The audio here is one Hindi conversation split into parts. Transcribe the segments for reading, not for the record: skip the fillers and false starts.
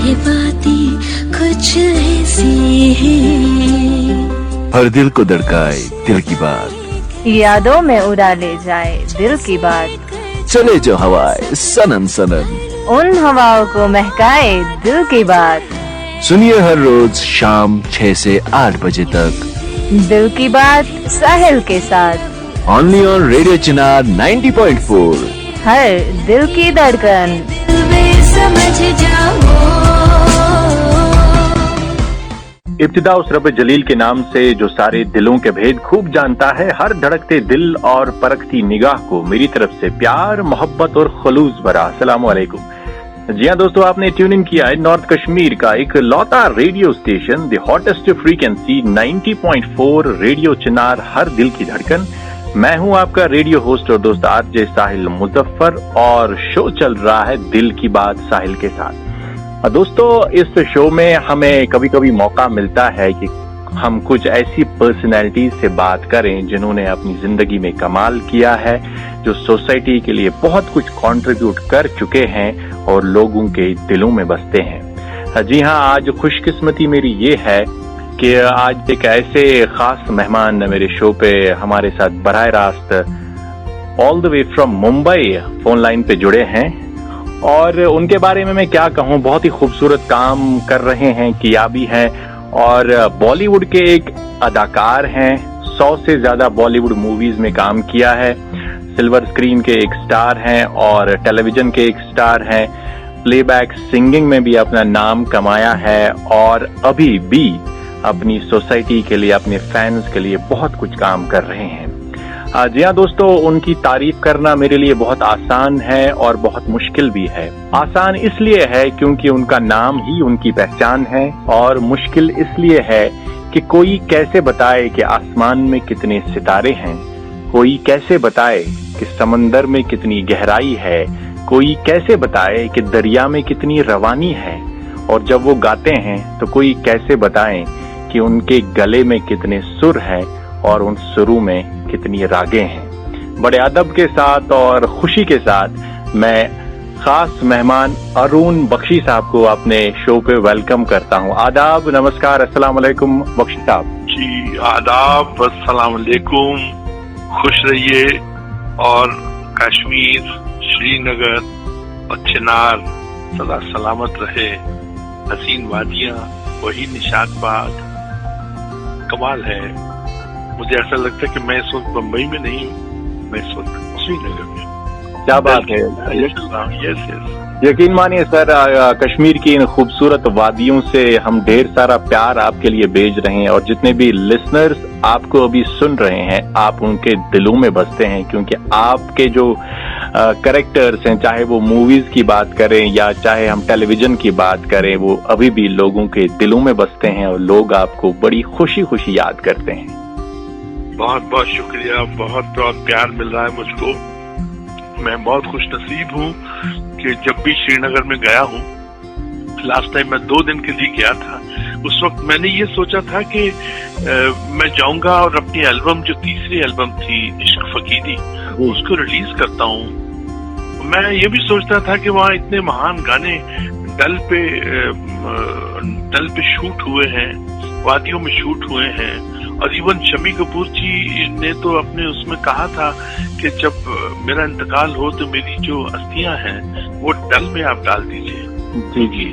ये बातें कुछ ऐसी हैं, हर दिल को धड़काए दिल की बात, यादों में उड़ा ले जाए दिल की बात, चले जो हवाएं सनन सनन, उन हवाओं को महकाए दिल की बात। सुनिए हर रोज शाम 6 से 8 बजे तक दिल की बात साहिल के साथ, ओनली ऑन रेडियो चिनार 90.4। हर दिल की धड़कन। समझ जाओ। इब्तिदा उस रब जलील के नाम से जो सारे दिलों के भेद खूब जानता है, हर धड़कते दिल और परखती निगाह को मेरी तरफ से प्यार, मोहब्बत और खलूस भरा अस्सलाम वालेकुम। जी हाँ दोस्तों, आपने ट्यून इन किया है नॉर्थ कश्मीर का एक लौता radio station, the hottest frequency 90.4 radio Chinar, हर दिल की धड़कन। मैं हूं आपका रेडियो होस्ट और दोस्त आरजे साहिल मुजफ्फर और शो चल रहा है दिल की बात साहिल के साथ। दोस्तों, इस शो में हमें कभी कभी मौका मिलता है कि हम कुछ ऐसी पर्सनैलिटी से बात करें जिन्होंने अपनी जिंदगी में कमाल किया है, जो सोसाइटी के लिए बहुत कुछ कंट्रीब्यूट कर चुके हैं और लोगों के दिलों में बसते हैं। जी हाँ, आज खुशकिस्मती मेरी ये है कि आज एक ऐसे खास मेहमान मेरे शो पे हमारे साथ बराह रास्त all the way from Mumbai phone line पे जुड़े हैं और उनके बारे में मैं क्या कहूँ, बहुत ही खूबसूरत काम कर रहे हैं, किया भी है और बॉलीवुड के एक अदाकार हैं, 100 से ज्यादा बॉलीवुड मूवीज में काम किया है, सिल्वर स्क्रीन के एक स्टार हैं और टेलीविजन के एक स्टार हैं, प्लेबैक सिंगिंग में भी अपना नाम कमाया है और अभी भी अपनी सोसाइटी के लिए, अपने फैंस के लिए बहुत कुछ काम कर रहे हैं। जी हाँ दोस्तों, उनकी तारीफ करना मेरे लिए बहुत आसान है और बहुत मुश्किल भी है। आसान इसलिए है क्योंकि उनका नाम ही उनकी पहचान है और मुश्किल इसलिए है कि कोई कैसे बताए कि आसमान में कितने सितारे हैं, कोई कैसे बताए कि समंदर में कितनी गहराई है, कोई कैसे बताए कि दरिया में कितनी रवानी है, और जब वो गाते हैं तो कोई कैसे बताएं कि उनके गले में कितने सुर हैं और उन सुरों में कितनी रागें हैं। बड़े अदब के साथ और खुशी के साथ मैं खास मेहमान अरुण बख्शी साहब को अपने शो पे वेलकम करता हूं। आदाब, नमस्कार, अस्सलाम वालेकुम बख्शी साहब। जी आदाब, अस्सलाम वालेकुम, खुश रहिए और कश्मीर, श्रीनगर और चिनार सदा सलामत रहे। हसीन वादियां, वही निशात बाग, कमाल है। मुझे ऐसा लगता है कि मैं इस वक्त बम्बई में नहीं हूँ, मैं इस वक्त श्रीनगर में। क्या बात है। यस। यकीन मानिए सर, कश्मीर की इन खूबसूरत वादियों से हम ढेर सारा प्यार आपके लिए भेज रहे हैं और जितने भी लिसनर्स आपको अभी सुन रहे हैं, आप उनके दिलों में बसते हैं क्योंकि आपके जो कैरेक्टर्स हैं, चाहे वो मूवीज की बात करें या चाहे हम टेलीविजन की बात करें, वो अभी भी लोगों के दिलों में बसते हैं और लोग आपको बड़ी खुशी खुशी याद करते हैं। बहुत बहुत शुक्रिया, बहुत बहुत प्यार मिल रहा है मुझको। मैं बहुत खुश नसीब हूँ कि जब भी श्रीनगर में गया हूँ, लास्ट टाइम मैं 2 दिन के लिए गया था, उस वक्त मैंने ये सोचा था कि मैं जाऊंगा और अपनी एल्बम, जो तीसरी एल्बम थी इश्क फकीरी, उसको रिलीज करता हूँ। मैं ये भी सोचता था कि वहाँ इतने महान गाने डल पे शूट हुए हैं, वादियों में शूट हुए हैं और इवन शम्मी कपूर जी ने तो अपने उसमें कहा था कि जब मेरा इंतकाल हो तो मेरी जो अस्थियां हैं वो डल में आप डाल दीजिए, क्योंकि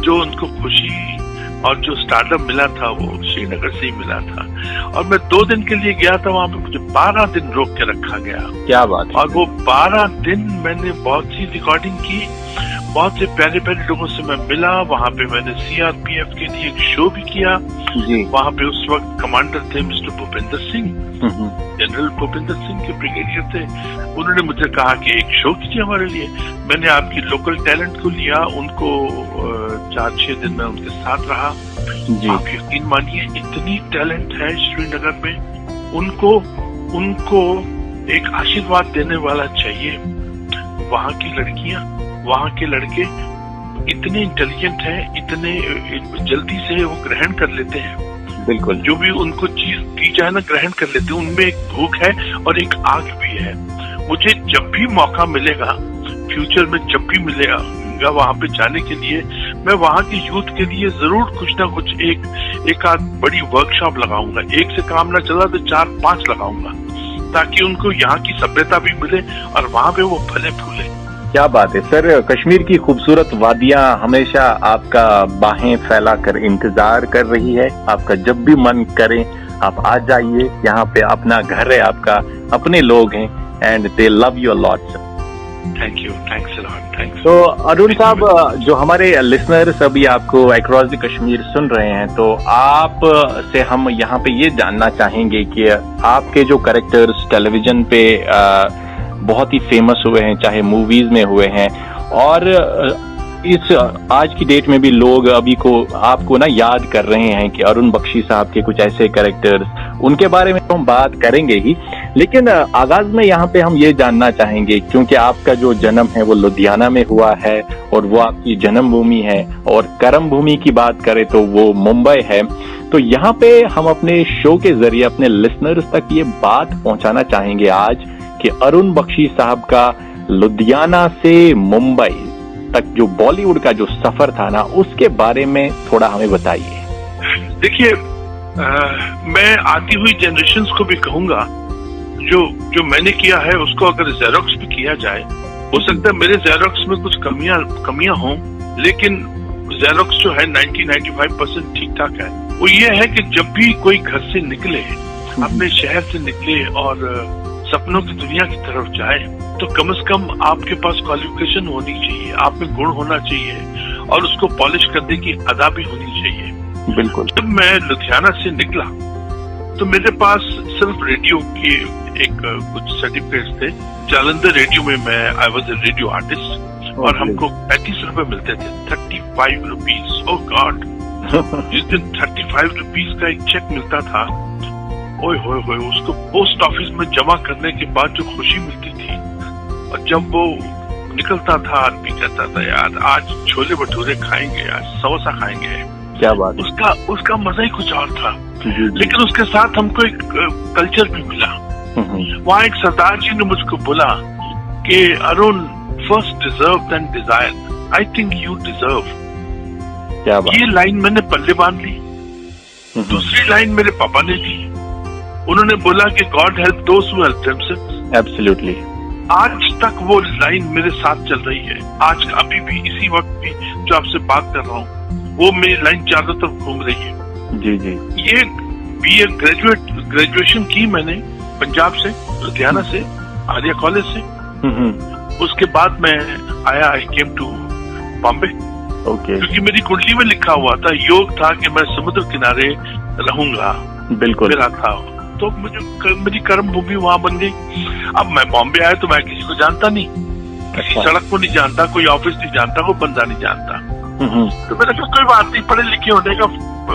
जो उनको खुशी और जो स्टारडम मिला था वो श्रीनगर से ही मिला था। और मैं 2 दिन के लिए गया था, वहां पे मुझे 12 दिन रोक के रखा गया। क्या बात है। और वो 12 दिन मैंने बहुत सी रिकॉर्डिंग की, बहुत से प्यारे प्यारे लोगों से मैं मिला। वहाँ पे मैंने सीआरपीएफ के लिए एक शो भी किया। वहाँ पे उस वक्त कमांडर थे मिस्टर भूपेंद्र सिंह, जनरल भूपेंद्र सिंह के ब्रिगेडियर थे। उन्होंने मुझे कहा कि एक शो कीजिए हमारे लिए। मैंने आपकी लोकल टैलेंट को लिया, उनको 4-6 दिन में उनके साथ रहा। आप यकीन मानिए, इतनी टैलेंट है श्रीनगर में, उनको एक आशीर्वाद देने वाला चाहिए। वहाँ की लड़कियां, वहाँ के लड़के इतने इंटेलिजेंट हैं, इतने जल्दी से वो ग्रहण कर लेते हैं। बिल्कुल, जो भी उनको चीज दी जाए ना, ग्रहण कर लेते हैं। उनमें एक भूख है और एक आग भी है। मुझे जब भी मौका मिलेगा, फ्यूचर में जब भी मिलेगा वहां पे जाने के लिए, मैं वहाँ की यूथ के लिए जरूर कुछ ना कुछ एक आध बड़ी वर्कशॉप लगाऊंगा। एक से काम ना चला तो 4-5 लगाऊंगा, ताकि उनको यहाँ की सभ्यता भी मिले और वहाँ पे वो फले फूले। क्या बात है सर, कश्मीर की खूबसूरत वादियां हमेशा आपका बाहें फैलाकर इंतजार कर रही है। आपका जब भी मन करे आप आ जाइए, यहाँ पे अपना घर है, आपका अपने लोग हैं, and they love you a lot sir. Thank you, thanks a lot, thanks. तो अरुण साहब, जो हमारे लिसनर्स अभी आपको अक्रॉस द कश्मीर सुन रहे हैं, तो आप से हम यहाँ पे ये जानना चाहेंगे कि आपके जो कैरेक्टर्स टेलीविजन पे बहुत ही फेमस हुए हैं, चाहे मूवीज में हुए हैं, और इस आज की डेट में भी लोग अभी को आपको ना याद कर रहे हैं कि अरुण बख्शी साहब के कुछ ऐसे कैरेक्टर्स, उनके बारे में तो हम बात करेंगे ही, लेकिन आगाज में यहाँ पे हम ये जानना चाहेंगे, क्योंकि आपका जो जन्म है वो लुधियाना में हुआ है और वो आपकी जन्मभूमि है, और कर्म भूमि की बात करें तो वो मुंबई है। तो यहाँ पे हम अपने शो के जरिए अपने लिसनर्स तक ये बात पहुंचाना चाहेंगे आज कि अरुण बख्शी साहब का लुधियाना से मुंबई तक जो बॉलीवुड का जो सफर था ना, उसके बारे में थोड़ा हमें बताइए। देखिए, मैं आती हुई जनरेशन्स को भी कहूंगा, जो मैंने किया है उसको अगर जेरोक्स भी किया जाए, हो सकता है मेरे जेरोक्स में कुछ कमियां हों, लेकिन जेरोक्स जो है 90-95% ठीक ठाक है। वो ये है कि जब भी कोई घर से निकले, अपने शहर से निकले और सपनों की दुनिया की तरफ जाए, तो कम से कम आपके पास क्वालिफिकेशन होनी चाहिए, आप में गुण होना चाहिए, और उसको पॉलिश करने की अदा भी होनी चाहिए। बिल्कुल। जब मैं लुधियाना से निकला तो मेरे पास सिर्फ रेडियो के कुछ सर्टिफिकेट्स थे। जालंधर रेडियो में मैं I was a radio artist, और हमको 35 रुपए मिलते थे, 35 रुपीज। ओह गॉड, जिस दिन 35 रुपीज का एक चेक मिलता था, ओए होए होए, उसको पोस्ट ऑफिस में जमा करने के बाद जो खुशी मिलती थी, और जब वो निकलता था आदमी कहता था यार आज छोले भटूरे खाएंगे, आज समोसा खाएंगे। क्या बात, उसका मजा ही कुछ और था। लेकिन उसके साथ हमको एक कल्चर भी मिला। वहाँ एक सरदार जी ने मुझको बोला कि Arun, first deserve then desire, I think you deserve. क्या बात। ये लाइन मैंने पल्ले बांध ली। दूसरी लाइन मेरे पापा ने दी, उन्होंने बोला कि God help those who help themselves. Absolutely. आज तक वो लाइन मेरे साथ चल रही है। आज अभी भी इसी वक्त भी जो आपसे बात कर रहा हूँ, वो मेरी लाइन चारों तरफ घूम रही है। जी जी। ये बीए ग्रेजुएशन की मैंने पंजाब से, लुधियाना से, आर्या कॉलेज से। उसके बाद मैं आया, आई केम टू बॉम्बे। ओके। क्योंकि मेरी कुंडली में लिखा हुआ था, योग था कि मैं समुद्र किनारे रहूंगा। बिल्कुल। मेरा था, तो मेरी कर्म भूमि वहां बन गई। अब मैं बॉम्बे आया तो मैं किसी को जानता नहीं, किसी सड़क को नहीं जानता, कोई ऑफिस नहीं जानता, कोई बंदा नहीं जानता। तो मैंने कहा कोई बात नहीं, पढ़े लिखे होने का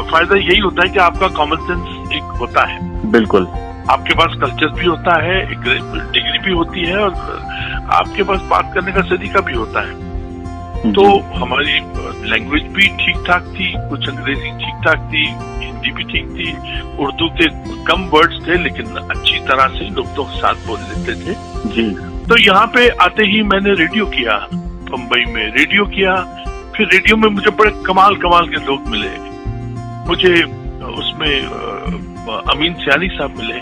फायदा यही होता है कि आपका कॉमन सेंस एक होता है। बिल्कुल। आपके पास कल्चर भी होता है, एक डिग्री भी होती है, और आपके पास बात करने का सलीका भी होता है। तो हमारी लैंग्वेज भी ठीक ठाक थी, कुछ अंग्रेजी ठीक ठाक थी, हिंदी भी ठीक थी, उर्दू के कम वर्ड्स थे, लेकिन अच्छी तरह से लोगों के साथ बोल लेते थे जी। तो यहाँ पे आते ही मैंने रेडियो किया, मुंबई में रेडियो किया। फिर रेडियो में मुझे बड़े कमाल के लोग मिले। मुझे उसमें अमीन सियानी साहब मिले,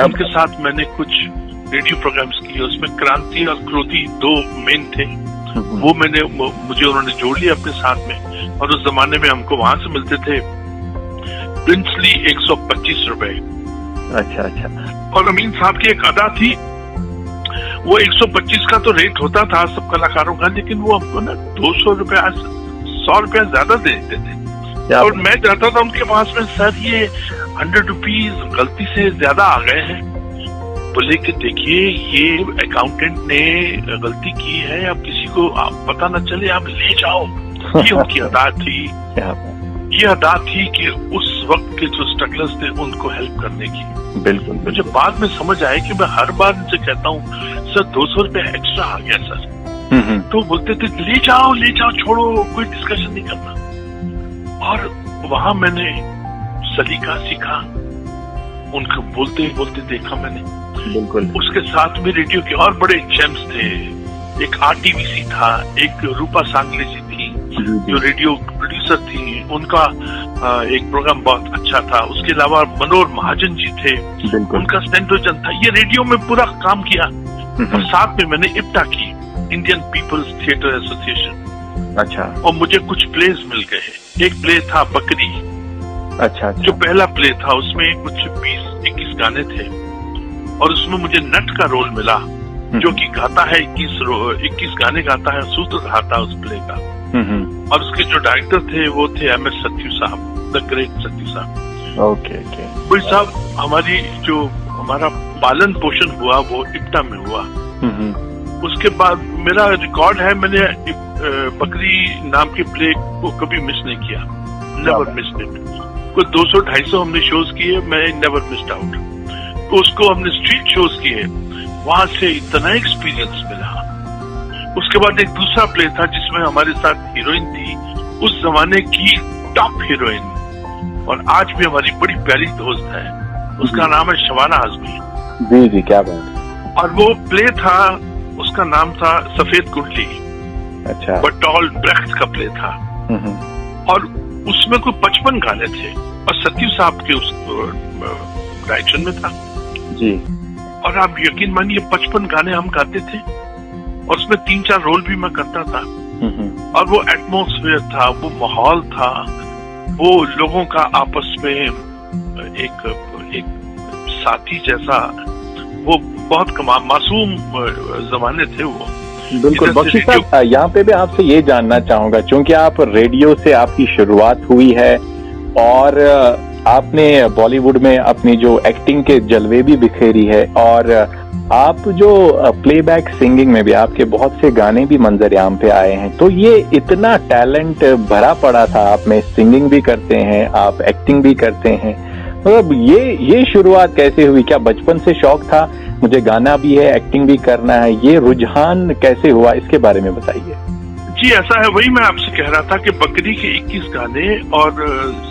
उनके साथ मैंने कुछ रेडियो प्रोग्राम्स किए। उसमें क्रांति और क्रोधी 2 मेन थे, वो मुझे उन्होंने जोड़ लिया अपने साथ में। और उस जमाने में हमको वहां से मिलते थे प्रिंसली 125 रुपए। अच्छा। और अमीन साहब की एक अदा थी, वो 125 का तो रेट होता था सब कलाकारों का, लेकिन वो हमको ना 200 रुपया 100 रुपया ज्यादा दे देते थे। और मैं जाता था उनके पास में, सर ये 100 रुपीज गलती से ज्यादा आ गए हैं। बोले कि देखिए ये अकाउंटेंट ने गलती की है, अब किसी को आप पता न चले, आप ले जाओ। ये उनकी अदा थी। ये अदा थी कि उस वक्त के जो स्ट्रगलर्स थे उनको हेल्प करने की। बिल्कुल। मुझे बाद में समझ आया कि मैं हर बार उनसे कहता हूँ सर 200 रुपया एक्स्ट्रा आ गया सर, तो बोलते थे ले जाओ छोड़ो, कोई डिस्कशन नहीं करना। और वहां मैंने सलीका सीखा, उनको बोलते देखा मैंने। बिल्कुल। उसके साथ में रेडियो के और बड़े जेम्स थे, एक RTVC था, एक रूपा सांगले जी थी जो रेडियो प्रोड्यूसर थी, उनका एक प्रोग्राम बहुत अच्छा था। उसके अलावा मनोहर महाजन जी थे, उनका सेंट्रोजन था। ये रेडियो में पूरा काम किया। और साथ में मैंने इप्टा की, इंडियन पीपल्स थिएटर एसोसिएशन। अच्छा। और मुझे कुछ प्लेस मिल गए। एक प्ले था बकरी। अच्छा। जो पहला प्ले था उसमें कुछ 20-21 गाने थे और उसमें मुझे नट का रोल मिला, जो कि गाता है 21 गाने गाता है, सूत्रधार था उस प्ले का। और उसके जो डायरेक्टर थे वो थे MS सत्यू साहब, द ग्रेट सत्यू साहब। ओके। वही साहब, हमारा पालन पोषण हुआ वो इप्टा में हुआ। उसके बाद मेरा रिकॉर्ड है, मैंने बकरी नाम के प्ले को कभी मिस नहीं किया, नेवर मिस्ड इट। कोई 200-250 हमने शोज किए, मैं नेवर मिस्ड आउट। तो उसको हमने स्ट्रीट शोज किए, वहां से इतना एक्सपीरियंस मिला। उसके बाद एक दूसरा प्ले था जिसमें हमारे साथ हीरोइन थी, उस जमाने की टॉप हीरोइन, और आज भी हमारी बड़ी प्यारी दोस्त है। उसका नाम है शबाना आजमी। जी, क्या बात। और वो प्ले था, उसका नाम था सफेद कुंडली। अच्छा। बटौल ब्रेख्त का प्ले था। और उसमें कोई 55 गाने थे और सत्यू साहब के उस डायरेक्शन में था जी। और आप यकीन मानिए 55 गाने हम गाते थे और उसमें 3-4 रोल भी मैं करता था। और वो एटमॉस्फेयर था, वो माहौल था, वो लोगों का आपस में एक साथी जैसा, वो बहुत मासूम जमाने थे वो। बिल्कुल। बख्शी साहब, यहाँ पे भी आपसे ये जानना चाहूंगा, क्योंकि आप रेडियो से आपकी शुरुआत हुई है और आपने बॉलीवुड में अपनी जो एक्टिंग के जलवे भी बिखेरी है, और आप जो प्लेबैक सिंगिंग में भी आपके बहुत से गाने भी मंजर-ए-आम पे आए हैं। तो ये इतना टैलेंट भरा पड़ा था आप में, सिंगिंग भी करते हैं आप, एक्टिंग भी करते हैं, मतलब ये शुरुआत कैसे हुई? क्या बचपन से शौक था मुझे गाना भी है, एक्टिंग भी करना है? ये रुझान कैसे हुआ, इसके बारे में बताइए। जी, ऐसा है, वही मैं आपसे कह रहा था कि बकरी के 21 गाने और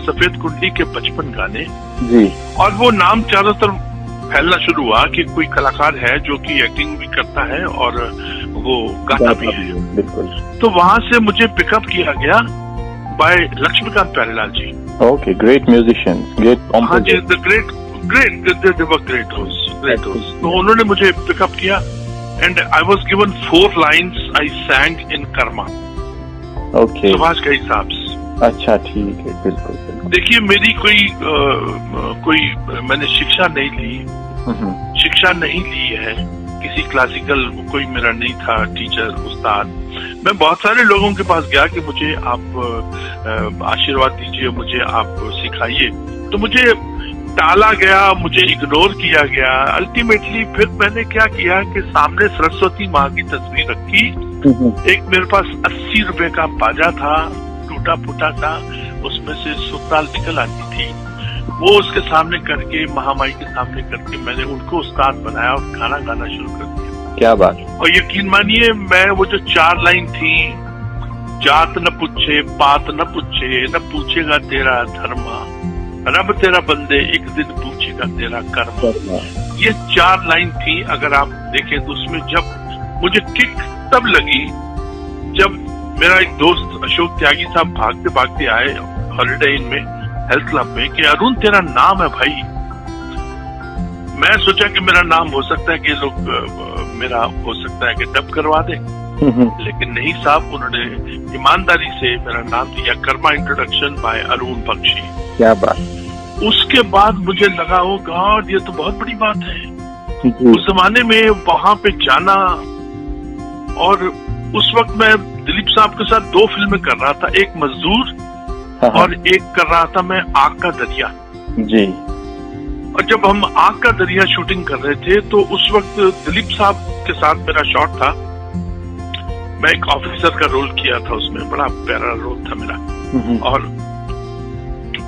सफेद कुंडली के 55 गाने जी। और वो नाम चारों तरफ फैलना शुरू हुआ कि कोई कलाकार है जो कि एक्टिंग भी करता है और वो गाता भी है। बिल्कुल। तो वहां से मुझे पिकअप किया गया by Laxmikant Pyarelal ji. Okay, great musician, great. हाँ जी, द ग्रेट होस्ट। तो उन्होंने मुझे पिकअप किया and I was given 4 lines I सैंग in Karma. Okay. Subhash Ghai साहब से। अच्छा, ठीक है, बिल्कुल। देखिए, मेरी कोई मैंने शिक्षा नहीं ली है, किसी क्लासिकल कोई मेरा नहीं था टीचर, उस्ताद। मैं बहुत सारे लोगों के पास गया कि मुझे आप आशीर्वाद दीजिए, मुझे आप सिखाइए, तो मुझे टाला गया, मुझे इग्नोर किया गया। अल्टीमेटली फिर मैंने क्या किया कि सामने सरस्वती माँ की तस्वीर रखी, एक मेरे पास 80 रुपए का बाजा था, टूटा फूटा था, उसमें से सुरताल निकल आती थी, वो उसके सामने करके, महामाई के सामने करके मैंने उनको उस्ताद बनाया और गाना गाना शुरू कर दिया। क्या बात। और यकीन मानिए, मैं वो जो 4 लाइन थी, जात न पूछे, पात न पूछे, न पूछेगा तेरा धर्मा, रब तेरा बंदे एक दिन पूछेगा तेरा कर्म, ये 4 लाइन थी। अगर आप देखें तो उसमें जब मुझे किक तब लगी जब मेरा एक दोस्त अशोक त्यागी साहब भागते भागते आए हॉलिडे इन में, हेल्थ क्लब में, कि अरुण तेरा नाम है भाई। मैं सोचा कि मेरा नाम हो सकता है कि लोग मेरा हो सकता है कि डब करवा दे, लेकिन नहीं साहब, उन्होंने ईमानदारी से मेरा नाम दिया, कर्मा इंट्रोडक्शन बाय अरुण बख्शी। क्या बात। उसके बाद मुझे लगा, ओ गॉड, ये तो बहुत बड़ी बात है। उस जमाने में वहां पे जाना, और उस वक्त मैं दिलीप साहब के साथ 2 फिल्में कर रहा था, एक मजदूर और एक कर रहा था मैं आग का दरिया जी। और जब हम आग का दरिया शूटिंग कर रहे थे तो उस वक्त दिलीप साहब के साथ मेरा शॉट था, मैं एक ऑफिसर का रोल किया था उसमें, बड़ा प्यारा रोल था मेरा। और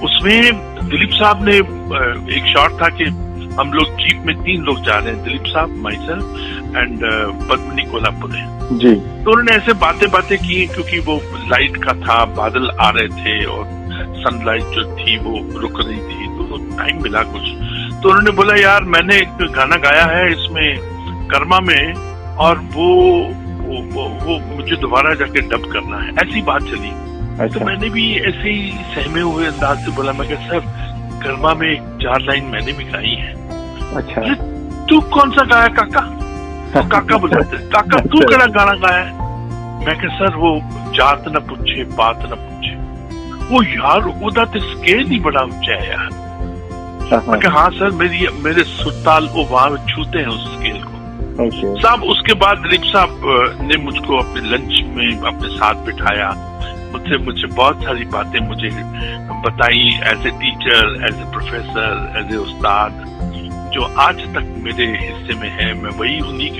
उसमें दिलीप साहब ने एक शॉट था कि हम लोग जीप में 3 लोग जा रहे हैं, दिलीप साहब, माइसेल्फ एंड पद्मिनी कोल्हापुरे जी। तो उन्होंने ऐसे बातें की, क्योंकि वो लाइट का था, बादल आ रहे थे और सनलाइट जो थी वो रुक रही थी, तो टाइम मिला कुछ। तो उन्होंने बोला, यार मैंने एक गाना गाया है इसमें कर्मा में, और वो मुझे दोबारा जाके डब करना है। ऐसी बात चली। तो मैंने भी ऐसे ही सहमे हुए अंदाज से बोला, मैं सर गरमा में 4 लाइन मैंने भी गाई है। अच्छा, तू कौन सा गाया काका? तो काका बुलाते, काका तू कड़ा गाना गाया है? मैं सर वो जात न पूछे बात न पूछे, वो यार उदा तो स्केल ही बड़ा ऊंचा है यार। मैं हाँ सर मेरे सुरताल वो वहां छूते हैं उस स्केल को। साहब उसके बाद दिलीप साहब ने मुझको अपने लंच में अपने साथ बिठाया, मुझसे बहुत सारी बातें मुझे बताई as a teacher, as a professor, as a उस्ताद, जो आज तक मेरे हिस्से में है। मैं वही उन्हीं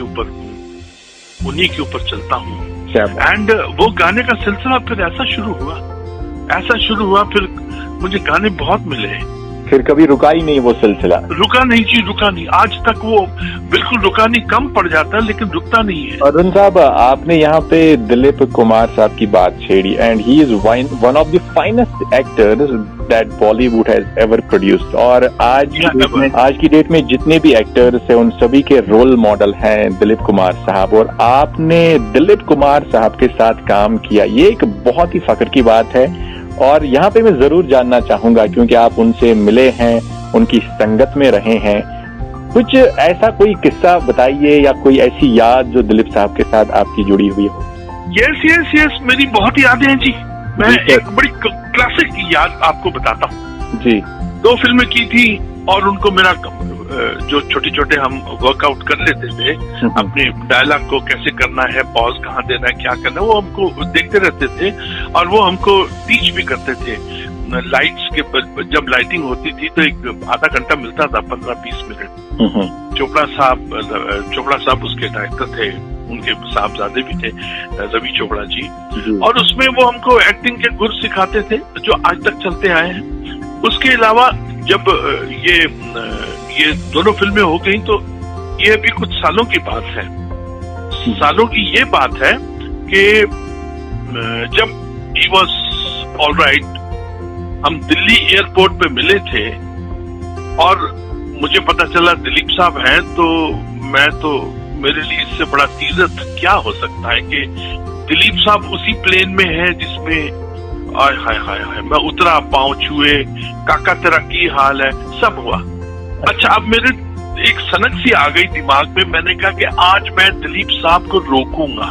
के ऊपर चलता हूँ। एंड वो गाने का सिलसिला फिर ऐसा शुरू हुआ, फिर मुझे गाने बहुत मिले, फिर कभी रुका ही नहीं वो सिलसिला। रुका नहीं, आज तक वो बिल्कुल रुका नहीं, कम पड़ जाता है लेकिन रुकता नहीं है। अरुण साहब, आपने यहाँ पे दिलीप कुमार साहब की बात छेड़ी, and he is one of the finest actors that Bollywood has ever produced. और आज की डेट में जितने भी एक्टर्स हैं उन सभी के रोल मॉडल हैं दिलीप कुमार साहब, और आपने दिलीप कुमार साहब के साथ काम किया, ये एक बहुत ही फख्र की बात है। और यहाँ पे मैं जरूर जानना चाहूंगा, क्योंकि आप उनसे मिले हैं, उनकी संगत में रहे हैं, कुछ ऐसा कोई किस्सा बताइए या कोई ऐसी याद जो दिलीप साहब के साथ आपकी जुड़ी हुई हो। यस, मेरी बहुत यादें हैं जी। मैं एक बड़ी क्लासिक याद आपको बताता हूँ जी। 2 फिल्में की थी और उनको मेरा जो छोटे हम वर्कआउट कर लेते थे, अपने डायलॉग को कैसे करना है, पॉज कहाँ देना है, क्या करना है, वो हमको देखते रहते थे और वो हमको टीच भी करते थे। लाइट्स के जब लाइटिंग होती थी तो एक आधा घंटा मिलता था, 15-20 मिनट। चोपड़ा साहब उसके डायरेक्टर थे, उनके साहबजादे भी थे, रवि चोपड़ा जी, और उसमें वो हमको एक्टिंग के गुर सिखाते थे जो आज तक चलते आए हैं। उसके अलावा जब ये दोनों फिल्में हो गई तो ये अभी कुछ सालों की बात है। सालों की ये बात है कि जब ही वॉज ऑल राइट, हम दिल्ली एयरपोर्ट पे मिले थे और मुझे पता चला दिलीप साहब हैं, तो मेरे लिए इससे बड़ा तीरथ क्या हो सकता है कि दिलीप साहब उसी प्लेन में हैं जिसमें हाय मैं उतरा, पांव छुए, काका तेरा की हाल है, सब हुआ। अच्छा, अब मेरे एक सनक सी आ गई दिमाग में, मैंने कहा कि आज मैं दिलीप साहब को रोकूंगा।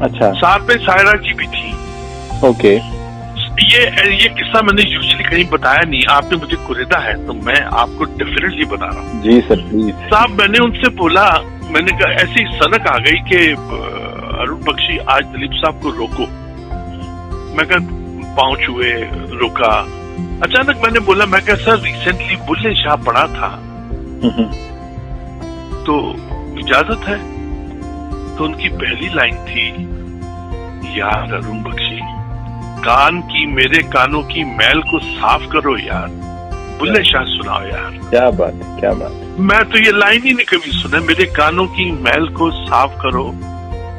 अच्छा, साथ में सायरा जी भी थी। ओके, ये किस्सा मैंने यूजुअली कहीं बताया नहीं, आपने मुझे कुरेदा है तो मैं आपको डेफिनेटली बता रहा हूँ। जी सर, प्लीज। साहब मैंने उनसे बोला, मैंने कहा ऐसी सनक आ गई कि अरुण बख्शी आज दिलीप साहब को रोको। मैं कहा पांव छुए, रुका। अचानक मैंने बोला, मैं कहा सर रिसेंटली बुल्ले शाह पढ़ा था, तो इजाजत है? तो उनकी पहली लाइन थी, यार अरुण बख्शी, मेरे कानों की मैल को साफ करो यार, बुल्ले शाह सुनाओ यार। क्या बात। मैं तो ये लाइन ही नहीं कभी सुना, मेरे कानों की मैल को साफ करो,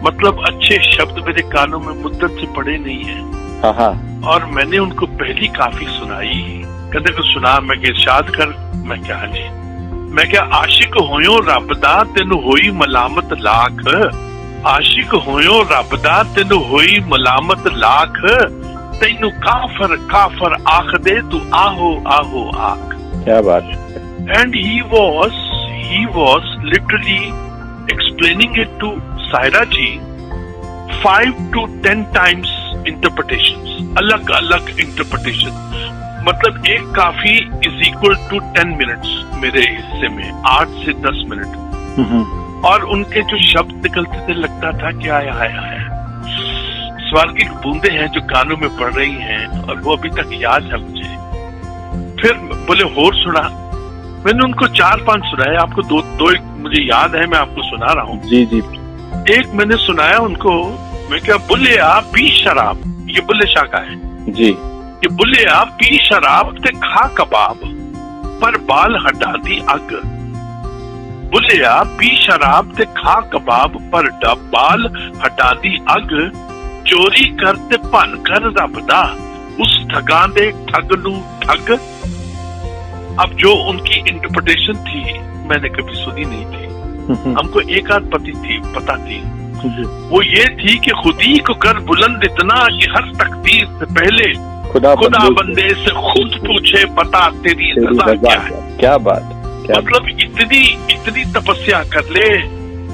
मतलब अच्छे शब्द मेरे कानों में मुद्दत से पड़े नहीं है। और मैंने उनको पहली काफी सुनाई, कहते को सुना, मैं इरशाद कर, मैं क्या जी, मैं क्या आशिक होयो रब दा तेनू होई मलामत लाख, आशिक होयो रब दा तेनू होई मलामत लाख, तेनू काफर आख दे तू आहो आख। क्या बात। And he was literally explaining it to Saira ji 5 to 10 times interpretations, अलग अलग इंटरप्रिटेशन, मतलब एक काफी इज इक्वल टू 10 मिनट्स मेरे हिस्से में, 8 से 10 मिनट। और उनके जो शब्द निकलते थे लगता था कि आया स्वर्गिक बूंदे हैं जो कानों में पड़ रही हैं, और वो अभी तक याद है मुझे। फिर बोले होर सुना, मैंने उनको 4-5 सुनाया, आपको दो मुझे याद है, मैं आपको सुना रहा हूँ। जी। एक मैंने सुनाया उनको, मैं क्या, बुल्ले आ पी शराब, ये बुल्ले शाह का है जी, ये बुल्ले आ पी शराब ते खा कबाब, पर बाल हटा दी अग, बुल्ले आ पी शराब ते खा कबाब, पर बाल हटा दी अग, चोरी कर ते भन कर रब दा, उस ठगा दे ठग नू ठग। अब जो उनकी इंटरप्रिटेशन थी मैंने कभी सुनी नहीं थी, हमको एक आध पता थी वो ये थी कि खुदी को कर बुलंद इतना कि हर तकदीर से पहले खुदा बंदे से खुद पूछे बता तेरी रज़ा क्या है। क्या बात, मतलब इतनी तपस्या कर ले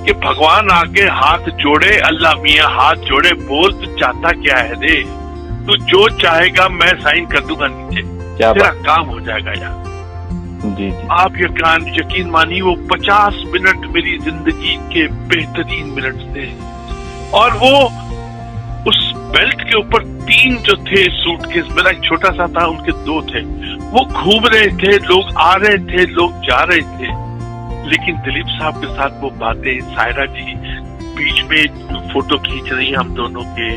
कि भगवान आके हाथ जोड़े, अल्लाह मियाँ हाथ जोड़े, बोल तू चाहता क्या है रे, तू जो चाहेगा मैं साइन कर दूंगा नीचे, तेरा काम हो जाएगा यार। जी। आप यकीन मानिए वो 50 मिनट मेरी जिंदगी के बेहतरीन मिनट थे। और वो उस बेल्ट के ऊपर 3 जो थे सूटकेस, मेरा एक छोटा सा था, उनके 2 थे, वो घूम रहे थे, लोग आ रहे थे, लोग जा रहे थे, लेकिन दिलीप साहब के साथ वो बातें, सायरा जी बीच में फोटो खींच रही हैं हम दोनों के,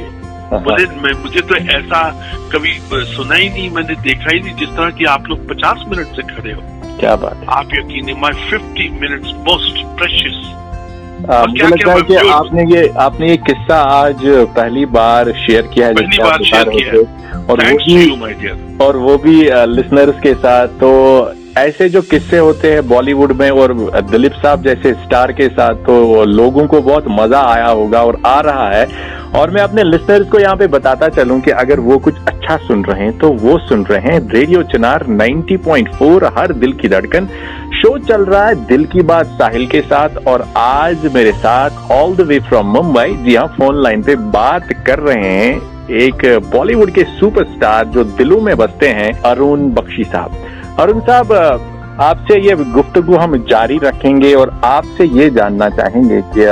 बोले मुझे तो ऐसा कभी सुना ही नहीं, मैंने देखा ही नहीं जिस तरह की आप लोग 50 मिनट से खड़े हो। क्या बात है। आप यकीन, माई 50 मिनट्स मोस्ट प्रेशियस। मुझे लगता है कि आपने ये किस्सा आज पहली बार शेयर किया है, पहली बार शेयर किया है, और वो भी लिसनर्स के साथ। तो ऐसे जो किस्से होते हैं बॉलीवुड में और दिलीप साहब जैसे स्टार के साथ, तो लोगों को बहुत मजा आया होगा और आ रहा है। और मैं अपने लिसनर्स को यहाँ पे बताता चलूं कि अगर वो कुछ अच्छा सुन रहे हैं तो वो सुन रहे हैं रेडियो चिनार 90.4 हर दिल की धड़कन। शो चल रहा है दिल की बात साहिल के साथ, और आज मेरे साथ all the way from Mumbai, जी हाँ, फोन लाइन पे बात कर रहे हैं एक बॉलीवुड के सुपरस्टार जो दिलों में बसते हैं, अरुण बख्शी साहब। अरुण साहब, आपसे ये गुफ्तगू हम जारी रखेंगे और आपसे ये जानना चाहेंगे कि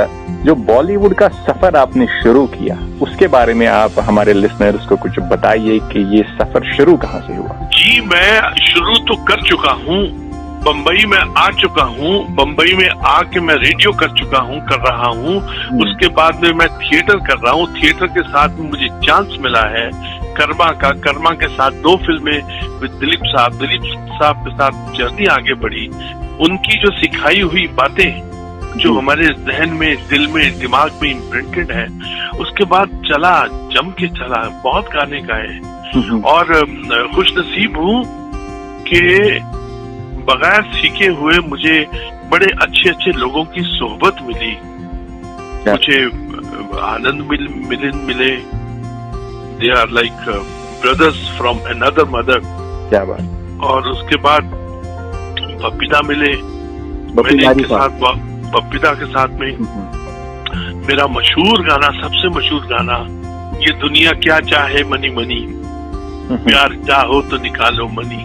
जो बॉलीवुड का सफर आपने शुरू किया उसके बारे में आप हमारे लिसनर्स को कुछ बताइए कि ये सफर शुरू कहाँ से हुआ। जी, मैं शुरू तो कर चुका हूँ, बम्बई में आ चुका हूँ, बम्बई में आके मैं रेडियो कर चुका हूँ, कर रहा हूँ। उसके बाद में मैं थिएटर कर रहा हूँ, थिएटर के साथ में मुझे चांस मिला है कर्मा के साथ 2 फिल्में विद दिलीप साहब के साथ जर्नी आगे बढ़ी। उनकी जो सिखाई हुई बातें जो हमारे जहन में, दिल में, दिमाग में इम्प्रिंटेड है, उसके बाद चला, जम के चला, बहुत गाने गाए। और खुश नसीब हूँ कि बगैर सीखे हुए मुझे बड़े अच्छे लोगों की सोहबत मिली, मुझे आनंद मिले। They are like brothers from another mother. क्या बात। और उसके बाद बबीता मिले, बबीता के साथ में मेरा मशहूर गाना, सबसे मशहूर गाना, ये दुनिया क्या चाहे मनी मनी, प्यार चाहो तो निकालो मनी,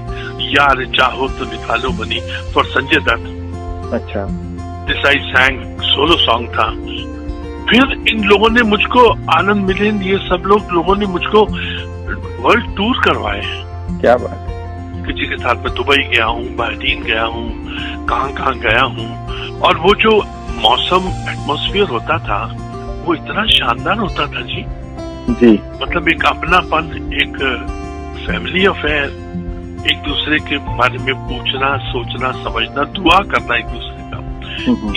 यार चाहो तो निकालो मनी, फॉर संजय दत्त। अच्छा। दिस आई सैंग, सोलो सॉन्ग था। फिर इन लोगों ने मुझको, आनंद मिलिंद, ये सब लोगों ने मुझको वर्ल्ड टूर करवाए हैं। क्या बात। किसी के साथ मैं दुबई गया हूँ, बहरीन गया हूँ, कहाँ गया हूँ। और वो जो मौसम, एटमॉस्फेयर होता था, वो इतना शानदार होता था जी। मतलब एक अपनापन, एक फैमिली अफेयर, एक दूसरे के बारे में पूछना, सोचना, समझना, दुआ करना एक दूसरे का,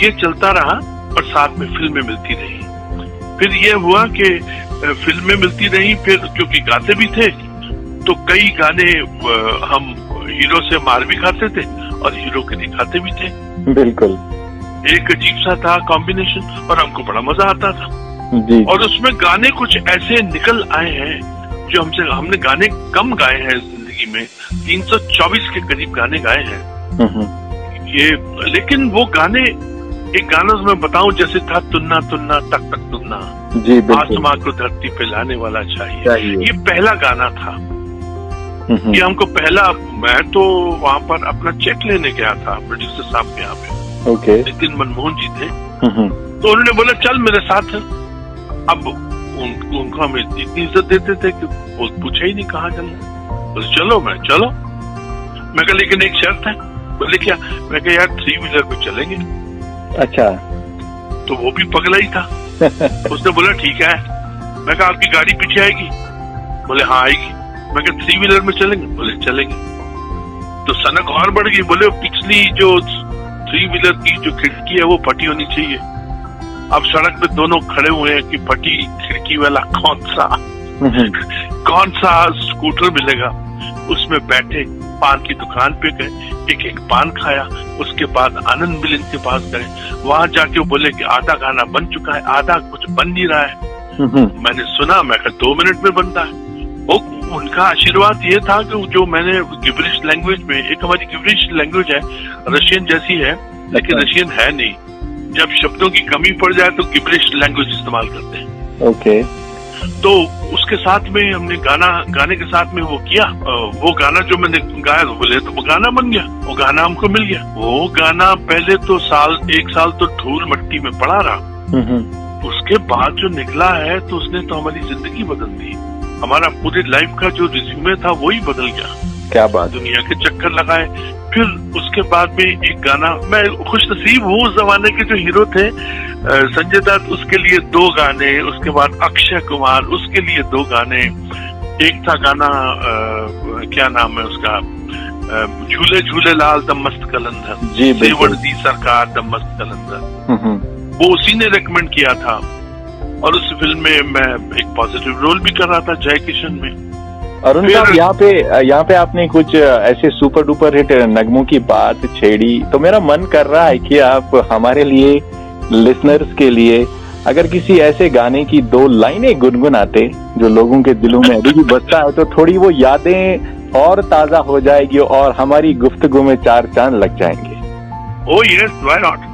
ये चलता रहा। और साथ में फिल्में मिलती रही। फिर ये हुआ कि फिल्में मिलती रही, फिर क्योंकि गाते भी थे तो कई गाने हम हीरो से मार भी खाते थे और हीरो के दिखाते भी थे। बिल्कुल। एक अजीब सा था कॉम्बिनेशन, और हमको बड़ा मजा आता था जी। और उसमें गाने कुछ ऐसे निकल आए हैं जो हमने गाने कम गाए हैं जिंदगी में, 324 के करीब गाने गाए हैं ये। लेकिन वो गाने, एक गाना मैं बताऊं, जैसे था तुन्ना तुन्ना तक तक तुन्ना, आसमां को धरती पे लाने वाला चाहिए। ये पहला गाना था। ये हमको पहला, मैं तो वहाँ पर अपना चेक लेने गया था प्रोड्यूसर साहब के यहाँ पे, नितिन मनमोहन जी थे। तो उन्होंने बोला चल मेरे साथ। अब उनको हम इतनी इज्जत देते थे कि वो पूछा ही नहीं कहाँ चलना, बोले चलो। मैं कहा लेकिन एक शर्त है। बोले क्या? मैं कहा यार 3 व्हीलर पे चलेंगे। अच्छा। तो वो भी पगला ही था। उसने बोला ठीक है। मैं कहा आपकी गाड़ी पीछे आएगी? बोले हाँ आएगी। मैं कहा 3 व्हीलर में चलेंगे? बोले चलेंगे। तो सनक और बढ़ गई। बोले पिछली जो 3 व्हीलर की जो खिड़की है वो फटी होनी चाहिए। अब सड़क पे दोनों खड़े हुए हैं कि फटी खिड़की वाला कौन सा स्कूटर मिलेगा। उसमें बैठे पान की दुकान पे गए, एक पान खाया, उसके बाद आनंद मिलन के पास गए, वहां जाके वो बोले कि आधा गाना बन चुका है, आधा कुछ बन नहीं रहा है। मैंने सुना, मैं कहा 2 मिनट में बनता है। वो उनका आशीर्वाद ये था कि जो मैंने गिब्रिश लैंग्वेज में, एक हमारी गिब्रिश लैंग्वेज है रशियन जैसी है लेकिन रशियन है नहीं, जब शब्दों की कमी पड़ जाए तो गिब्रिश लैंग्वेज इस्तेमाल करते हैं। ओके। तो उसके साथ में हमने गाने के साथ में वो किया, वो गाना जो मैंने गाया तो बोले तो वो गाना बन गया, वो गाना हमको मिल गया। वो गाना पहले तो 1 साल तो धूल मट्टी में पड़ा रहा, उसके बाद जो निकला है तो उसने तो हमारी जिंदगी बदल दी। हमारा पूरे लाइफ का जो रिज्यूमे था वही बदल गया। क्या बात। दुनिया के चक्कर लगाए, फिर उसके बाद में एक गाना, मैं खुश नसीब हूँ उस जमाने के जो हीरो थे संजय दत्त, उसके लिए 2 गाने, उसके बाद अक्षय कुमार, उसके लिए 2 गाने। एक था गाना क्या नाम है उसका, झूले झूले लाल द मस्त कलंदर, सेवण दी सरकार द मस्त कलंदर, वो उसी ने रेकमेंड किया था। और उस फिल्म में मैं एक पॉजिटिव रोल भी कर रहा था, जय किशन में। अरुण साहब, यहाँ पे आपने कुछ ऐसे सुपर डुपर हिट नगमों की बात छेड़ी, तो मेरा मन कर रहा है कि आप हमारे लिए, लिसनर्स के लिए, अगर किसी ऐसे गाने की 2 लाइनें गुनगुनाते जो लोगों के दिलों में अभी भी बसता है, तो थोड़ी वो यादें और ताजा हो जाएगी और हमारी गुफ्तगू में 4 चांद लग जाएंगे। Oh yes, why not.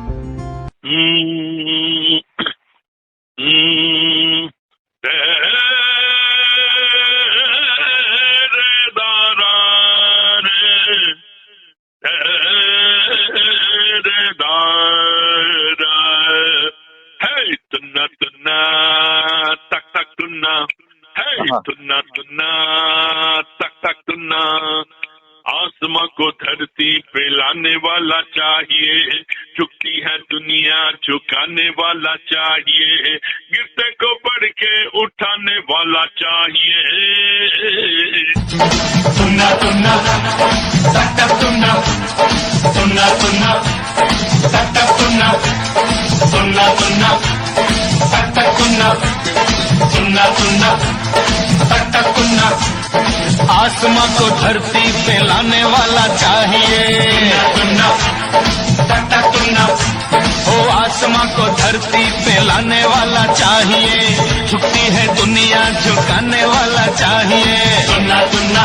आसमां को धरती पे लाने वाला चाहिए, झुकती है दुनिया झुकाने वाला चाहिए, गिरते को बढ़ के उठाने वाला चाहिए। सुनना सुनना टक टक सुनना, सुनना सुनना टक टक सुनना, सुनना सुनना टक टक सुनना, सुनना सुनना टक टक सुनना। आसमां को धरती पे लाने वाला चाहिए, सुनना टक टक सुनना। ओ आसमां को धरती पे लाने वाला चाहिए, झुकती है दुनिया झुकाने वाला चाहिए, सुनना सुनना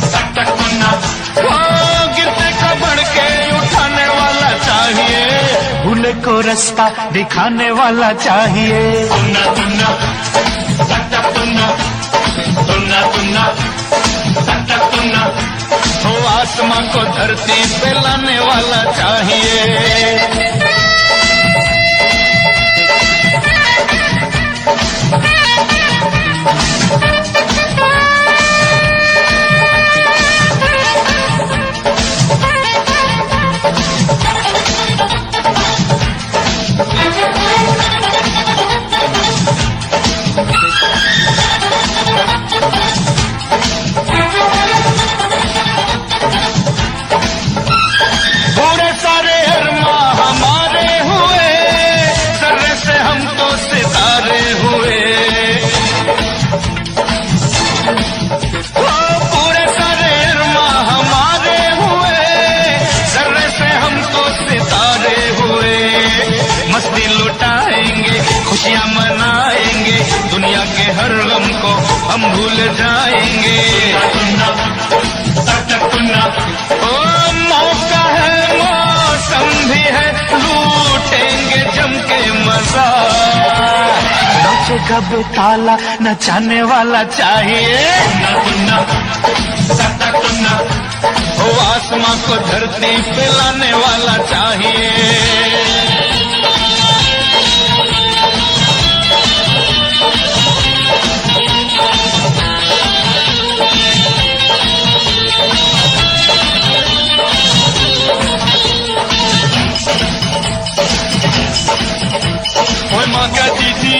टक टक सुनना। ओ गिरते को बढ़ के उठाने वाला चाहिए, भूले को रास्ता दिखाने वाला चाहिए, सुनना सुनना टक टक सुनना, सुनना सुनना टक टक सुनना। ओ आसमां को धरती पे लाने वाला चाहिए। खुशियाँ मनाएंगे, दुनिया के हर गम को हम भूल जाएंगे, सुनना टक टक सुनना। ओ मौका है, मौसम भी है, लूटेंगे जम के मजा, नाचेगा बेताला नचाने वाला चाहिए, सुनना टक टक सुनना। ओ आसमां को धरती पे लाने वाला चाहिए। ओए माँ कहती थी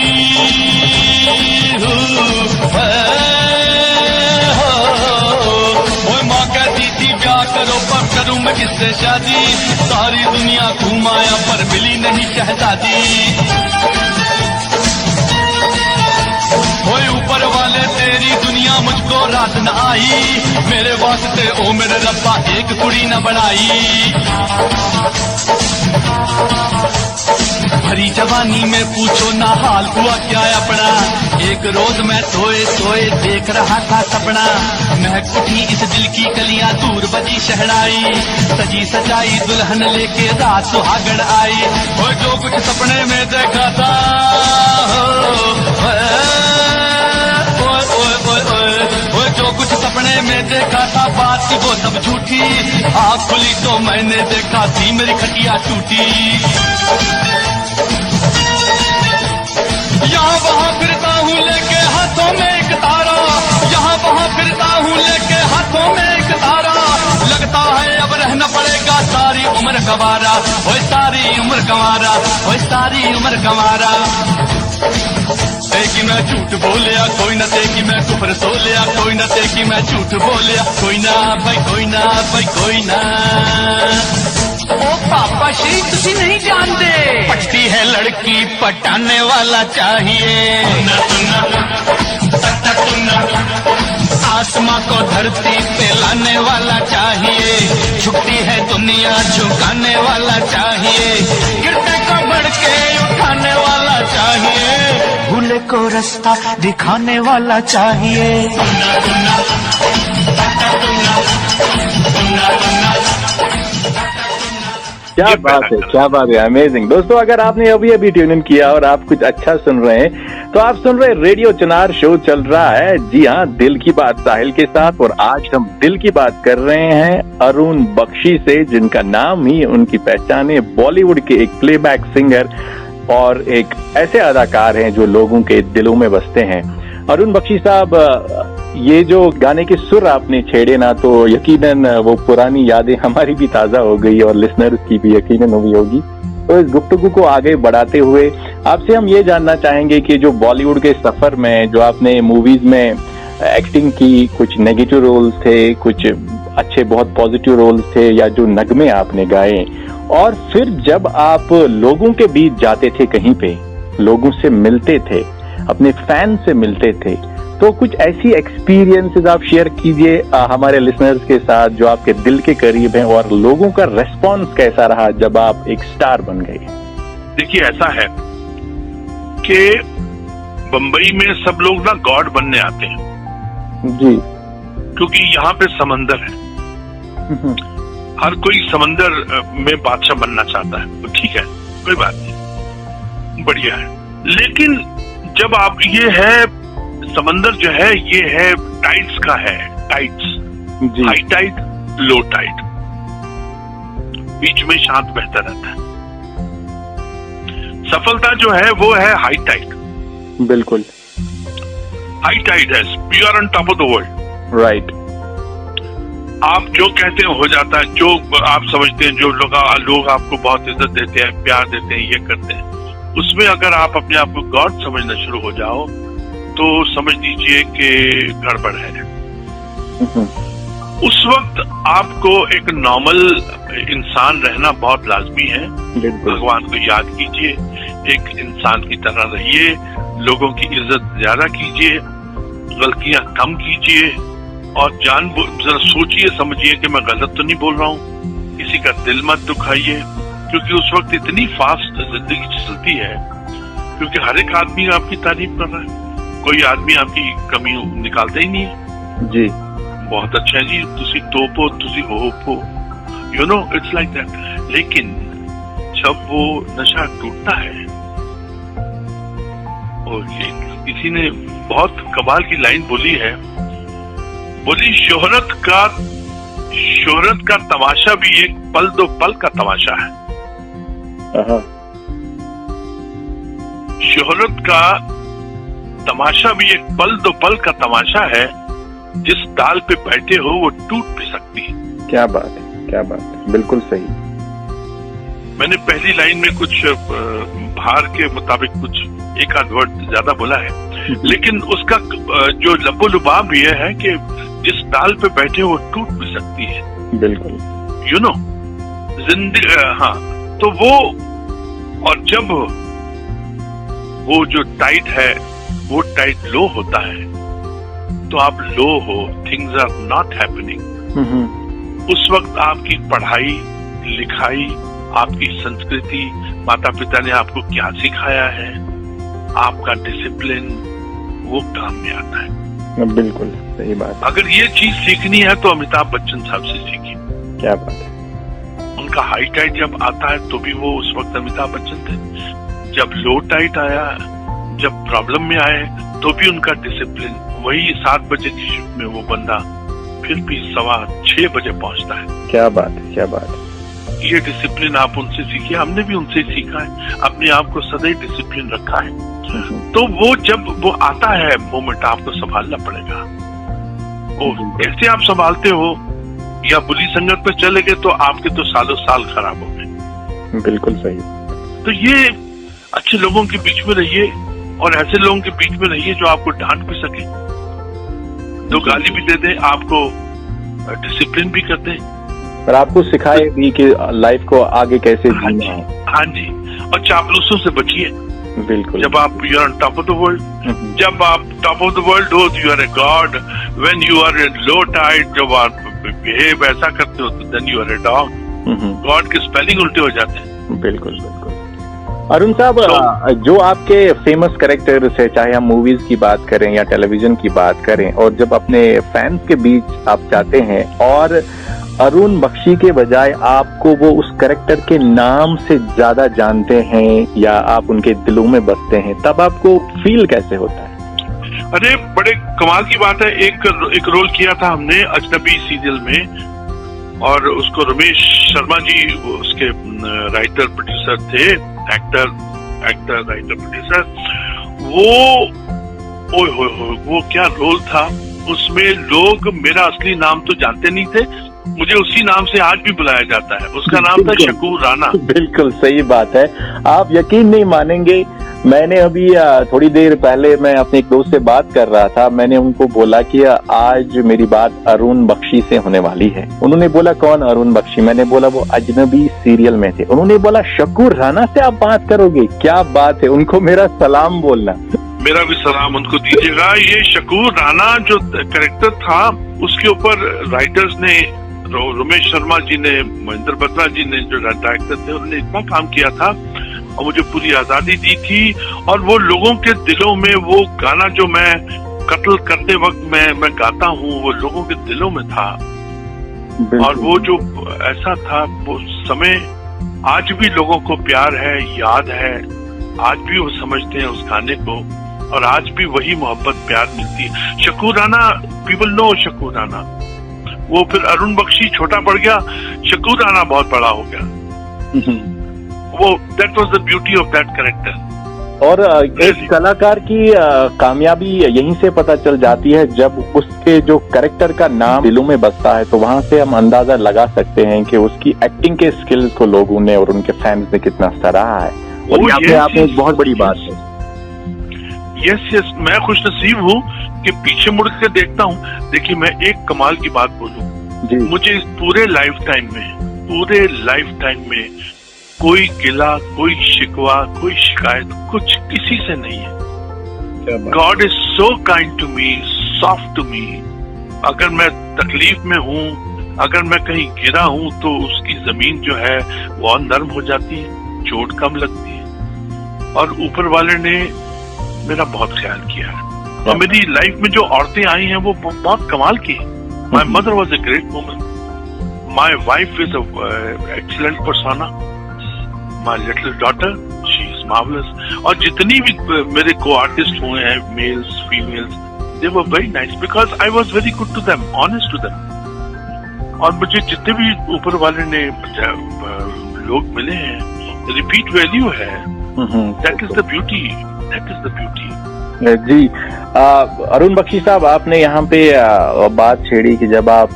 ओए माँ कहती थी ब्याह करो पर करूँ मैं किससे शादी, सारी दुनिया घुमाया पर मिली नहीं शहजादी। ओए ऊपर वाले तेरी दुनिया मुझको वो रात न आई, मेरे वास्ते ओ मेरे रब्बा एक कुड़ी न बनाई। भरी जवानी में पूछो ना हाल हुआ क्या अपना, एक रोज मैं सोए सोए देख रहा था सपना, महक उठी इस दिल की कलियां दूर बजी शहनाई, सजी सजाई दुल्हन लेके रात सुहागण आई। और जो कुछ सपने में देखा था, जो कुछ सपने में देखा था बात की वो सब झूठी, आँख खुली तो मैंने देखा थी मेरी खटिया टूटी। यहाँ वहाँ फिरता हूँ लेके हाथों में एक तारा, यहाँ वहाँ फिरता हूँ लेके हाथों में एक तारा, लगता है अब रहना पड़ेगा सारी उम्र गंवारा, ओए सारी उम्र गंवारा, ओए सारी उम्र गंवारा। कि मैं झूठ बोलिया कोई न देखी मैं कुफर सोलिया, कोई न देखी मैं झूठ बोलिया कोई ना भाई कोई ना भाई कोई ना। ओ पापा श्री तुसी नहीं जानते, पटती है लड़की पटाने वाला चाहिए, आसमां को धरती पे लाने वाला चाहिए, झुकती है दुनिया झुकाने वाला चाहिए, गिरते को बढ़ के उठाने वाला चाहिए, भूले को रास्ता दिखाने वाला चाहिए। क्या बात है, क्या बात है, अमेजिंग। दोस्तों अगर आपने अभी अभी ट्यून इन किया और आप कुछ अच्छा सुन रहे हैं तो आप सुन रहे रेडियो चिनार, शो चल रहा है, जी हाँ, दिल की बात साहिल के साथ। और आज हम दिल की बात कर रहे हैं अरुण बख्शी से, जिनका नाम ही उनकी पहचान है, बॉलीवुड के एक प्लेबैक सिंगर और एक ऐसे अदाकार हैं जो लोगों के दिलों में बसते हैं। अरुण बख्शी साहब, ये जो गाने के सुर आपने छेड़े ना, तो यकीनन वो पुरानी यादें हमारी भी ताजा हो गई और लिसनर्स की भी यकीनन हुई होगी। तो इस गुफ्तगू को आगे बढ़ाते हुए आपसे हम ये जानना चाहेंगे कि जो बॉलीवुड के सफर में जो आपने मूवीज में एक्टिंग की, कुछ नेगेटिव रोल्स थे, कुछ अच्छे बहुत पॉजिटिव रोल्स थे, या जो नगमे आपने गाए, और फिर जब आप लोगों के बीच जाते थे, कहीं पे लोगों से मिलते थे, अपने फैन से मिलते थे, तो कुछ ऐसी एक्सपीरियंसेस आप शेयर कीजिए हमारे लिसनर्स के साथ जो आपके दिल के करीब हैं, और लोगों का रेस्पॉन्स कैसा रहा जब आप एक स्टार बन गए। देखिए ऐसा है कि बंबई में सब लोग ना गॉड बनने आते हैं जी, क्योंकि यहाँ पे समंदर है, हर कोई समंदर में बादशाह बनना चाहता है, तो ठीक है, कोई बात नहीं, बढ़िया है। लेकिन जब आप ये है, समंदर जो है ये है टाइड्स का है, tides, high tide, low tide, बीच में शांत बहता रहता है। सफलता जो है वो है हाई टाइड, बिल्कुल हाई टाइड है, you are on top of the world, right. आप जो कहते हैं हो जाता है, जो आप समझते हैं, जो लोग आपको बहुत इज्जत देते हैं, प्यार देते हैं, ये करते हैं, उसमें अगर आप अपने आप को गॉड समझना शुरू हो जाओ तो समझ लीजिए कि गड़बड़ है। उस वक्त आपको एक नॉर्मल इंसान रहना बहुत लाजमी है। भगवान को याद कीजिए, एक इंसान की तरह रहिए, लोगों की इज्जत ज्यादा कीजिए, गलतियां कम कीजिए, और जरा सोचिए समझिए कि मैं गलत तो नहीं बोल रहा हूँ, किसी का दिल मत दुखाइए, क्योंकि उस वक्त इतनी फास्ट जिंदगी चलती है, क्योंकि हर एक आदमी आपकी तारीफ कर रहा है, कोई आदमी आपकी कमी निकालता ही नहीं है जी। बहुत अच्छा है जी, तुसी तोपो, तुसी होपो, you know, it's like that. लेकिन जब वो नशा टूटता है, और किसी ने बहुत कमाल की लाइन बोली है, बोली शोहरत का तमाशा भी एक पल दो पल का तमाशा है। शोहरत का तमाशा भी एक पल दो पल का तमाशा है, जिस डाल पे बैठे हो वो टूट भी सकती है। क्या बात है, क्या बात है, बिल्कुल सही। मैंने पहली लाइन में कुछ भार के मुताबिक कुछ एक आध वर्ड ज्यादा बोला है, लेकिन उसका जो लबो लुबाब ये है कि जिस डाल पे बैठे वो टूट भी सकती है, बिल्कुल, यू नो, जिंदगी। हाँ, तो वो, और जब वो जो टाइट है वो टाइट लो होता है, तो आप लो हो, थिंग्स आर नॉट हैपनिंग, उस वक्त आपकी पढ़ाई लिखाई, आपकी संस्कृति, माता पिता ने आपको क्या सिखाया है, आपका डिसिप्लिन, वो काम में आता है। बिल्कुल सही बात। अगर ये चीज सीखनी है तो अमिताभ बच्चन साहब से सीखिए। क्या बात है। उनका हाई टाइट जब आता है तो भी वो उस वक्त अमिताभ बच्चन थे, जब लो टाइट आया, जब प्रॉब्लम में आए तो भी उनका डिसिप्लिन, वही 7 बजे की शिफ्ट में वो बंदा फिर भी 6:15 बजे पहुंचता है। क्या बात है, क्या बात है। ये डिसिप्लिन आप उनसे सीखिए, हमने भी उनसे सीखा है, अपने आप को सदैव डिसिप्लिन रखा है। तो वो जब वो आता है मोमेंट, आपको संभालना पड़ेगा। और कैसे आप संभालते हो, या बुरी संगत पे चले गए तो आपके तो सालों साल खराब हो गए। बिल्कुल सही। तो ये अच्छे लोगों के बीच में रहिए, और ऐसे लोगों के बीच में रहिए जो आपको डांट भी सके, जो गाली भी दे दे, आपको डिसिप्लिन भी कर दे, और आपको सिखाए भी कि लाइफ को आगे कैसे जीना है। हाँ जी, और चापलूसों से बचिए। बिल्कुल। जब आप you are on top of the world, जब आप टॉप ऑफ द वर्ल्ड हो तो you are a god, when you are in low tide, जब आप बिहेव ऐसा करते हो तो then you are a dog. God के स्पेलिंग उल्टे हो जाते हैं। बिल्कुल बिल्कुल। अरुण साहब, जो आपके फेमस कैरेक्टर्स है, चाहे हम मूवीज की बात करें या टेलीविजन की बात करें, और जब अपने फैंस के बीच आप जाते हैं और अरुण बख्शी के बजाय आपको वो उस कैरेक्टर के नाम से ज्यादा जानते हैं या आप उनके दिलों में बसते हैं, तब आपको फील कैसे होता है? अरे बड़े कमाल की बात है। एक रोल किया था हमने अजनबी सीरियल में, और उसको रमेश शर्मा जी उसके राइटर प्रोड्यूसर थे, एक्टर राइटर प्रोड्यूसर। वो क्या रोल था उसमें, लोग मेरा असली नाम तो जानते नहीं थे, मुझे उसी नाम से आज भी बुलाया जाता है। उसका नाम था शकूर राणा। बिल्कुल सही बात है। आप यकीन नहीं मानेंगे, मैंने अभी थोड़ी देर पहले मैं अपने एक दोस्त से बात कर रहा था, मैंने उनको बोला कि आज मेरी बात अरुण बख्शी से होने वाली है। उन्होंने बोला कौन अरुण बख्शी? मैंने बोला वो अजनबी सीरियल में थे। उन्होंने बोला शकूर राणा से आप बात करोगे? क्या बात है, उनको मेरा सलाम बोलना। मेरा भी सलाम उनको दीजिएगा। ये शकूर राणा जो कैरेक्टर था, उसके ऊपर राइटर्स ने, रमेश शर्मा जी ने, महेंद्र बत्रा जी ने जो डायरेक्टर थे, उन्होंने इतना काम किया था और मुझे पूरी आजादी दी थी। और वो लोगों के दिलों में, वो गाना जो मैं कत्ल करते वक्त मैं गाता हूँ, वो लोगों के दिलों में था। और वो जो ऐसा था, वो समय आज भी लोगों को प्यार है, याद है, आज भी वो समझते हैं उस गाने को, और आज भी वही मोहब्बत प्यार मिलती है। Shakoor Rana, people know Shakoor Rana. वो फिर अरुण बख्शी छोटा पड़ गया, शकूर राणा बहुत बड़ा हो गया। वो that was the beauty of that character. और एक कलाकार की कामयाबी यहीं से पता चल जाती है जब उसके जो कैरेक्टर का नाम दिलों में बसता है, तो वहां से हम अंदाजा लगा सकते हैं कि उसकी एक्टिंग के स्किल्स को लोगों ने और उनके फैंस ने कितना सराहा है। और ये अपने आप में एक बहुत बड़ी बात है। यस, मैं खुशनसीब हूँ कि पीछे मुड़ के देखता हूँ। देखिए, मैं एक कमाल की बात बोलूँ, मुझे इस पूरे लाइफ टाइम में कोई गिला, कोई शिकवा, कोई शिकायत, कुछ किसी से नहीं है। God is so kind to me, soft to me. अगर मैं तकलीफ में हूँ, अगर मैं कहीं गिरा हूँ, तो उसकी जमीन जो है वो और नर्म हो जाती है, चोट कम लगती है। और ऊपर वाले ने मेरा बहुत ख्याल किया है। और मेरी लाइफ में जो औरतें आई हैं वो बहुत कमाल की। My mother was a great woman, my wife is excellent persona, my little daughter she is marvellous. और जितनी भी मेरे को आर्टिस्ट हुए हैं, males females, they were very nice because I was very good to them, honest to them. और मुझे जितने भी ऊपर वाले ने लोग मिले हैं, रिपीट वैल्यू है। That is the beauty, that is the beauty. जी, अरुण बख्शी साहब, आपने यहाँ पे बात छेड़ी कि जब आप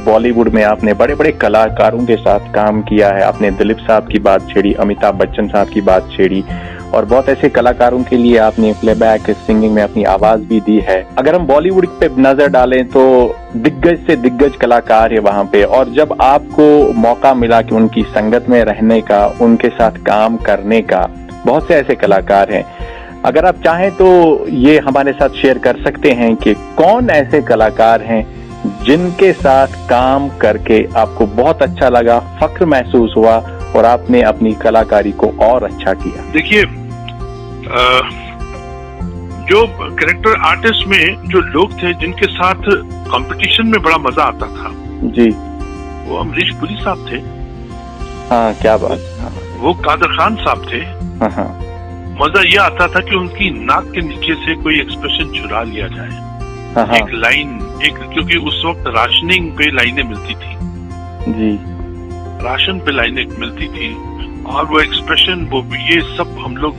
बॉलीवुड में आपने बड़े बड़े कलाकारों के साथ काम किया है। आपने दिलीप साहब की बात छेड़ी, अमिताभ बच्चन साहब की बात छेड़ी, और बहुत ऐसे कलाकारों के लिए आपने प्लेबैक सिंगिंग में अपनी आवाज भी दी है। अगर हम बॉलीवुड पे नजर डालें तो दिग्गज से दिग्गज कलाकार है वहाँ पे, और जब आपको मौका मिला कि उनकी संगत में रहने का, उनके साथ काम करने का, बहुत से ऐसे कलाकार हैं, अगर आप चाहें तो ये हमारे साथ शेयर कर सकते हैं कि कौन ऐसे कलाकार हैं जिनके साथ काम करके आपको बहुत अच्छा लगा, फख्र महसूस हुआ और आपने अपनी कलाकारी को और अच्छा किया। देखिए, जो कैरेक्टर आर्टिस्ट में जो लोग थे जिनके साथ कंपटीशन में बड़ा मजा आता था जी, वो अमरीश पुरी साहब थे। हाँ, क्या बात। हाँ। वो कादर खान साहब थे। हाँ हाँ। मजा ये आता था कि उनकी नाक के नीचे से कोई एक्सप्रेशन चुरा लिया जाए। हाँ हाँ। एक लाइन, क्योंकि उस वक्त राशनिंग पे लाइनें मिलती थी जी, राशन पे लाइनें मिलती थी, और वो एक्सप्रेशन, वो ये सब हम लोग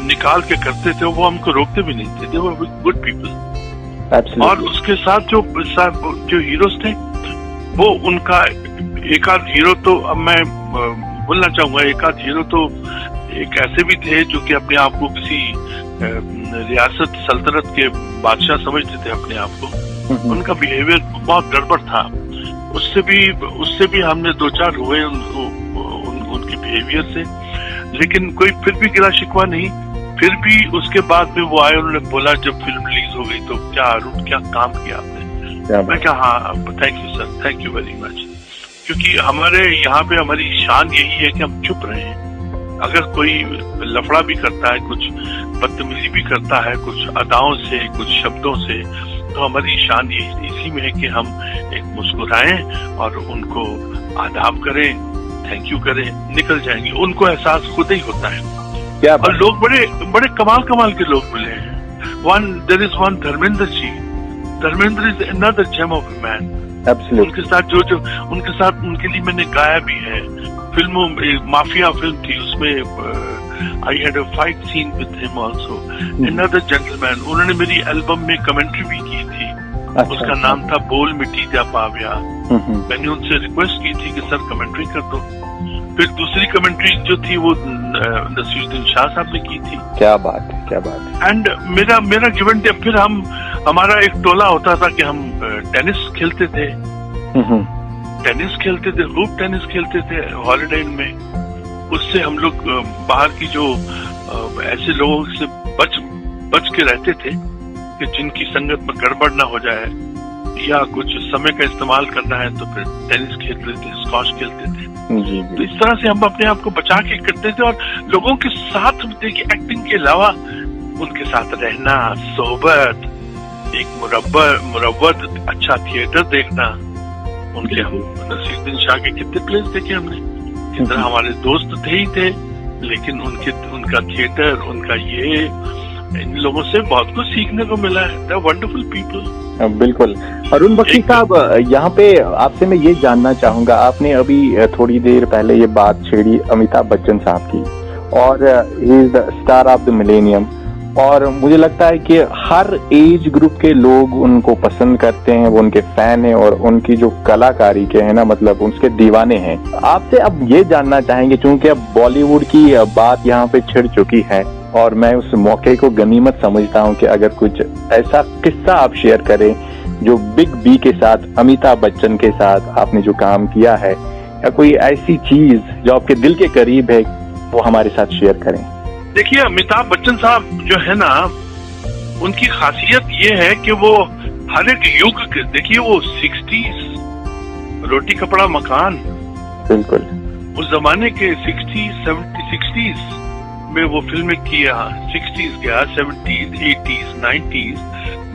निकाल के करते थे। वो हमको रोकते भी नहीं थे। दे वर गुड पीपल। और उसके साथ जो हीरोज थे, वो उनका एक आध हीरो तो, अब मैं बोलना चाहूंगा, एक आध हीरो तो एक ऐसे भी थे जो कि अपने आप को किसी रियासत सल्तनत के बादशाह समझते थे अपने आप को। उनका बिहेवियर बहुत गड़बड़ था। उससे भी हमने दो चार हुए उनके बिहेवियर से, लेकिन कोई फिर भी गिला शिकवा नहीं। फिर भी उसके बाद में वो आए, उन्होंने बोला जब फिल्म रिलीज हो गई तो क्या अरुण, क्या काम किया आपने। मैं कहा हाँ, thank you sir, thank you very much. क्योंकि हमारे यहाँ पे हमारी शान यही है कि हम चुप रहे। अगर कोई लफड़ा भी करता है, कुछ बदतमीजी भी करता है, कुछ अदाओं से, कुछ शब्दों से, तो हमारी शान इसी में है कि हम एक मुस्कुराएं और उनको आदाब करें, थैंक यू करें, निकल जाएंगे। उनको एहसास खुद ही होता है। क्या और लोग बड़े कमाल के लोग मिले हैं। There is one Dharmendra ji. Dharmendra is another gem of a man. उनके साथ उनके साथ उनके लिए मैंने गाया भी है। फिल्मों में माफिया फिल्म थी, उसमें I had a fight scene with him also. Another gentleman. उन्होंने मेरी एल्बम में कमेंट्री भी की थी। उसका नाम था बोल मिट्टी जा पाव्या। मैंने उनसे रिक्वेस्ट की थी कि सर कमेंट्री कर दो। फिर दूसरी कमेंट्री जो थी वो नसीरुद्दीन शाह साहब ने की थी। क्या बात है, क्या बात है। एंड मेरा गिवन टेक, फिर हमारा एक टोला होता था कि हम टेनिस खेलते थे। खूब टेनिस खेलते थे हॉलिडे में। उससे हम लोग बाहर की जो ऐसे लोगों से बच के रहते थे कि जिनकी संगत में गड़बड़ ना हो जाए, या कुछ समय का इस्तेमाल करना है तो फिर टेनिस खेलते थे, स्क्वॉश खेलते थे। जी। तो इस तरह से हम अपने आप को बचा के करते थे। और लोगों के साथ देखिए, एक्टिंग के अलावा उनके साथ रहना, सोहबत, एक मुरव्वत अच्छा थिएटर देखना। उनके हम नसीरुद्दीन शाह के कितने प्लेस देखे हमने, कितना हमारे दोस्त थे ही थे, लेकिन उनका थिएटर, उनका ये, इन लोगों से बहुत कुछ सीखने को मिला है। They are wonderful people. बिल्कुल। अरुण बख्शी साहब, यहाँ पे आपसे मैं ये जानना चाहूंगा, आपने अभी थोड़ी देर पहले ये बात छेड़ी अमिताभ बच्चन साहब की, और he is the star of the millennium, और मुझे लगता है कि हर एज ग्रुप के लोग उनको पसंद करते हैं, वो उनके फैन हैं और उनकी जो कलाकारी के है ना, मतलब उसके दीवाने हैं। आपसे अब ये जानना चाहेंगे, क्योंकि अब बॉलीवुड की बात यहाँ पे छिड़ चुकी है, और मैं उस मौके को गनीमत समझता हूँ कि अगर कुछ ऐसा किस्सा आप शेयर करें जो बिग बी के साथ, अमिताभ बच्चन के साथ आपने जो काम किया है, या कोई ऐसी चीज जो आपके दिल के करीब है, वो हमारे साथ शेयर करें। देखिए, अमिताभ बच्चन साहब जो है ना, उनकी खासियत ये है कि वो हर एक युग के, देखिए वो 60s रोटी कपड़ा मकान, बिल्कुल उस जमाने के 60s में वो फिल्में किया। 60s गया, 70s, 80s, 90s,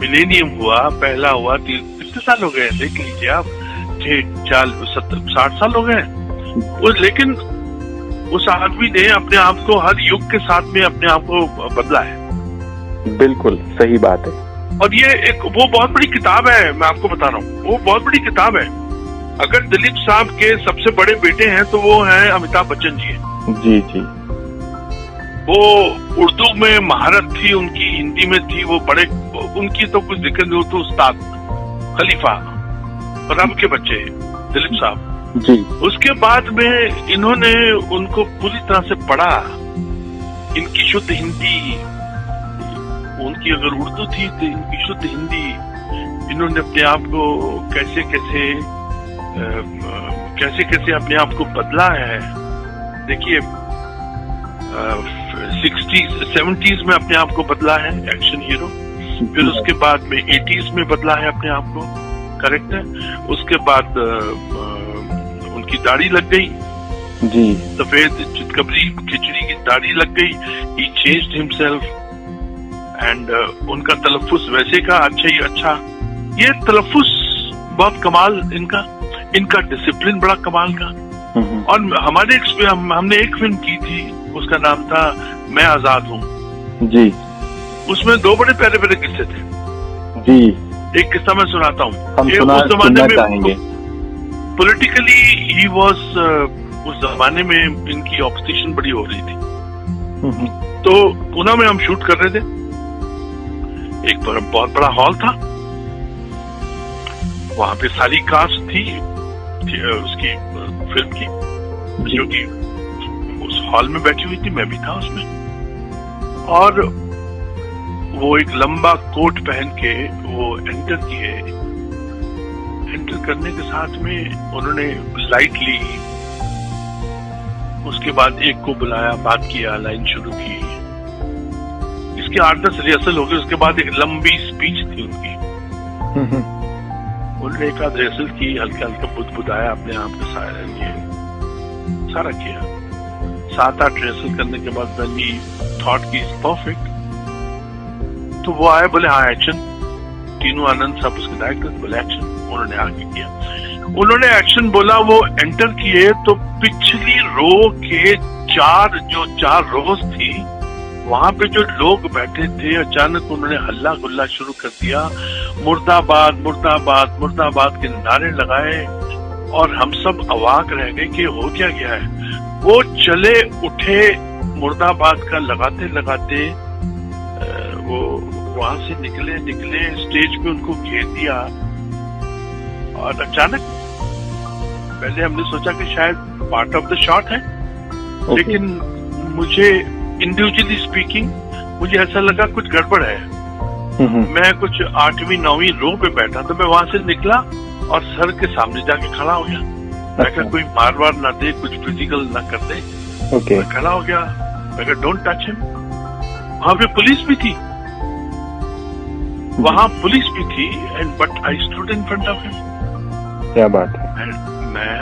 मिलेनियम हुआ, पहला हुआ, कितने साल हो गए देख लीजिए आप, 60 साल हो गए। लेकिन उस आदमी ने अपने आप को हर युग के साथ में अपने आप को बदला है। बिल्कुल सही बात है। और ये वो बहुत बड़ी किताब है, मैं आपको बता रहा हूँ, वो बहुत बड़ी किताब है। अगर दिलीप साहब के सबसे बड़े बेटे हैं तो वो हैं अमिताभ बच्चन जी हैं। जी। वो उर्दू में महारत थी उनकी, हिंदी में थी, वो बड़े, उनकी तो कुछ जिक्र नहीं हो। तो उस्ताद खलीफा रब के बच्चे दिलीप साहब जी। उसके बाद में इन्होंने उनको पूरी तरह से पढ़ा। इनकी शुद्ध हिंदी, उनकी अगर उर्दू थी तो इनकी शुद्ध हिंदी, इन्होंने अपने आप को कैसे कैसे अपने आप को बदला है। देखिए, 70s में अपने आप को बदला है एक्शन हीरो, फिर उसके बाद में 80s में बदला है अपने आप को, करेक्ट है। उसके बाद उनकी दाढ़ी लग गई जी, सफेद चितकबरी खिचड़ी की दाढ़ी लग गई, ही चेंज्ड हिमसेल्फ एंड उनका तलफ्फुज वैसे का अच्छा ही अच्छा, ये तलफ्फुज बहुत कमाल इनका डिसिप्लिन बड़ा कमाल का। और हमने एक फिल्म की थी, उसका नाम था मैं आजाद हूँ जी, उसमें 2 बड़े प्यारे प्यारे किस्से थे जी। एक किस्सा मैं सुनाता हूँ। हम उस जमाने में चाहेंगे। पॉलिटिकली ही वाज, उस जमाने में इनकी ऑपोजिशन बड़ी हो रही थी, तो पुणे में हम शूट कर रहे थे। एक बहुत बड़ा हॉल था, वहां पे सारी कास्ट थी उसकी फिल्म की, जो कि उस हॉल में बैठी हुई थी, मैं भी था उसमें। और वो एक लंबा कोट पहन के वो एंटर किए, एंटर करने के साथ में उन्होंने लाइट ली, उसके बाद एक को बुलाया, बात किया, लाइन शुरू की, इसके 8-10 रिहर्सल हो गए। उसके बाद एक लंबी स्पीच थी उनकी, उन्होंने एक आध रिहर्सल की, हल्का हल्का बुदबुदाया अपने आप के सारा किया। 7-8 रिहर्सल करने के बाद when he thought he is perfect, तो वो आए, बोले हाँ एक्शन। तीनों आनंद साहब उसके डायरेक्टर, बोले एक्शन। उन्होंने आगे किया, उन्होंने एक्शन बोला, वो एंटर किए तो पिछली रो के 4 रोज थी, वहां पे जो लोग बैठे थे, अचानक उन्होंने हल्ला गुल्ला शुरू कर दिया, मुर्दाबाद मुर्दाबाद मुर्दाबाद के नारे लगाए, और हम सब अवाक रह गए कि हो क्या गया है। वो चले उठे, मुर्दाबाद का लगाते लगाते वो वहां से निकले, स्टेज पे उनको घेर दिया। और अचानक पहले हमने सोचा कि शायद पार्ट ऑफ द शॉट है, लेकिन मुझे इंडिविजुअली स्पीकिंग मुझे ऐसा लगा कुछ गड़बड़ है। मैं कुछ 8वीं 9वीं रो पे बैठा, तो मैं वहां से निकला और सर के सामने जाके खड़ा हो गया। मैं कहा कोई मार वार ना दे, कुछ फिजिकल ना कर दे। मैं खड़ा हो गया, मैं कहा डोंट टच हिम। वहां पे पुलिस भी थी, and but I stood in front of him. क्या बात है। मैं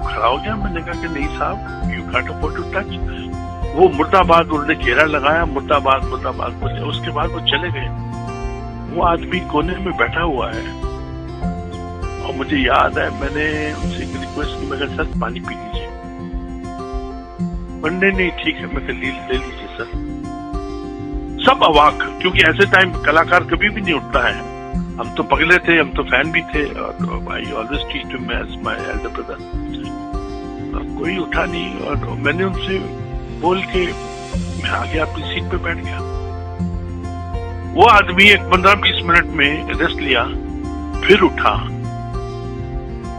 खड़ा हो गया, मैंने कहा कि नहीं साहब, you can't afford to touch. वो मुर्दाबाद, उन्होंने घेरा लगाया, मुर्दाबाद मुर्दाबाद बोले। उसके बाद वो चले गए। वो आदमी कोने में बैठा हुआ है, और मुझे याद है मैंने उनसे एक रिक्वेस्ट की, मैं कहा सर पानी पी लीजिए। नहीं ठीक है, मैं ले लीजिए सर। सब अवाक, क्योंकि ऐसे टाइम कलाकार कभी भी नहीं उठता है। हम तो पगले थे, हम तो फैन भी थे, और I always treat him as my elder brother. कोई उठा नहीं, और मैंने उनसे बोल के मैं आ गया, अपनी सीट पे बैठ गया। वो आदमी एक 15-20 मिनट में रेस्ट लिया, फिर उठा,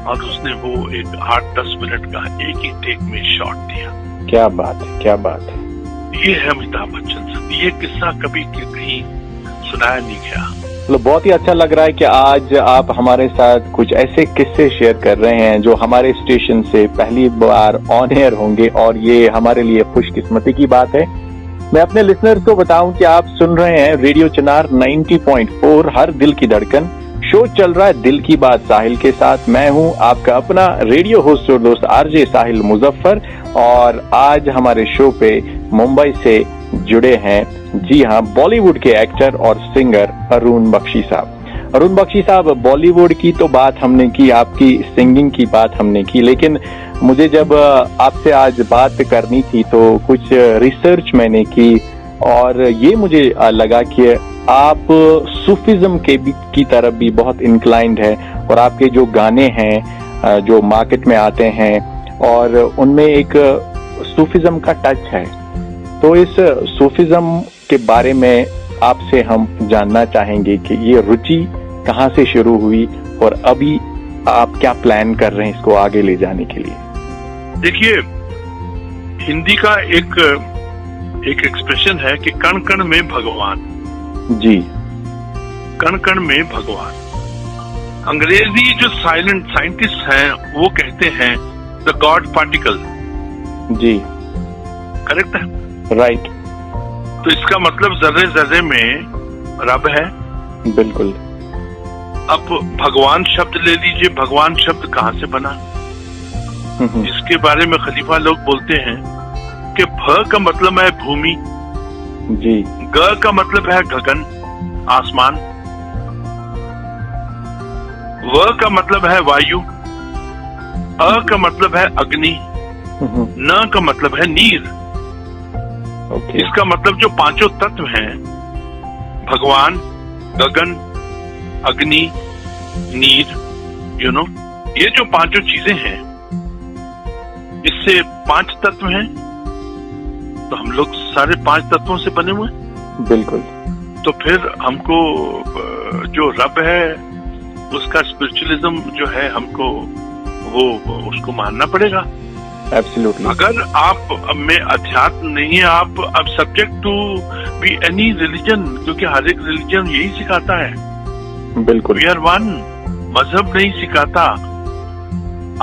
और उसने वो एक 8-10 मिनट का एक ही टेक में शॉट दिया। क्या बात है, क्या बात है। ये है अमिताभ बच्चन साहब। ये किस्सा कभी कहीं सुनाया नहीं गया। मतलब बहुत ही अच्छा लग रहा है कि आज आप हमारे साथ कुछ ऐसे किस्से शेयर कर रहे हैं जो हमारे स्टेशन से पहली बार ऑन एयर होंगे, और ये हमारे लिए खुशकिस्मती की बात है। मैं अपने लिसनर्स को बताऊं कि आप सुन रहे हैं रेडियो चिनार 90.4 हर दिल की धड़कन। शो चल रहा है दिल की बात साहिल के साथ। मैं हूं आपका अपना रेडियो होस्ट और दोस्त आरजे साहिल मुजफ्फर, और आज हमारे शो पे मुंबई से जुड़े हैं, जी हाँ, बॉलीवुड के एक्टर और सिंगर अरुण बख्शी साहब। अरुण बख्शी साहब, बॉलीवुड की तो बात हमने की, आपकी सिंगिंग की बात हमने की, लेकिन मुझे जब आपसे आज बात करनी थी तो कुछ रिसर्च मैंने की, और ये मुझे लगा कि आप सूफिज्म की तरफ भी बहुत इंक्लाइंड है, और आपके जो गाने हैं जो मार्केट में आते हैं, और उनमें एक सूफिज्म का टच है। तो इस सूफिज्म के बारे में आपसे हम जानना चाहेंगे कि ये रुचि कहाँ से शुरू हुई, और अभी आप क्या प्लान कर रहे हैं इसको आगे ले जाने के लिए। देखिए, हिंदी का एक एक्सप्रेशन है कि कण कण में भगवान। जी, कण कण में भगवान। अंग्रेजी जो साइंटिस्ट हैं वो कहते हैं द गॉड पार्टिकल। जी, करेक्ट है। राइट। तो इसका मतलब जर्रे जर्रे में रब है। बिल्कुल। अब भगवान शब्द ले लीजिए, भगवान शब्द कहाँ से बना? इसके बारे में खलीफा लोग बोलते हैं कि भ का मतलब है भूमि जी, ग का मतलब है गगन आसमान, व का मतलब है वायु, अ का मतलब है अग्नि, न का मतलब है नीर। ओके। इसका मतलब जो पांचों तत्व हैं, भगवान, गगन, अग्नि, नीर, ये जो पांचों चीजें हैं, इससे 5 तत्व हैं। तो हम लोग सारे 5 तत्वों से बने हुए हैं। बिल्कुल। तो फिर हमको जो रब है उसका स्पिरिचुअलिज्म जो है हमको वो उसको मानना पड़ेगा। एब्सोल्युटली। अगर आप में अध्यात्म नहीं है, आप अब subject to be any religion, क्योंकि हर एक रिलीजन यही सिखाता है। बिल्कुल। We are one. मजहब नहीं सिखाता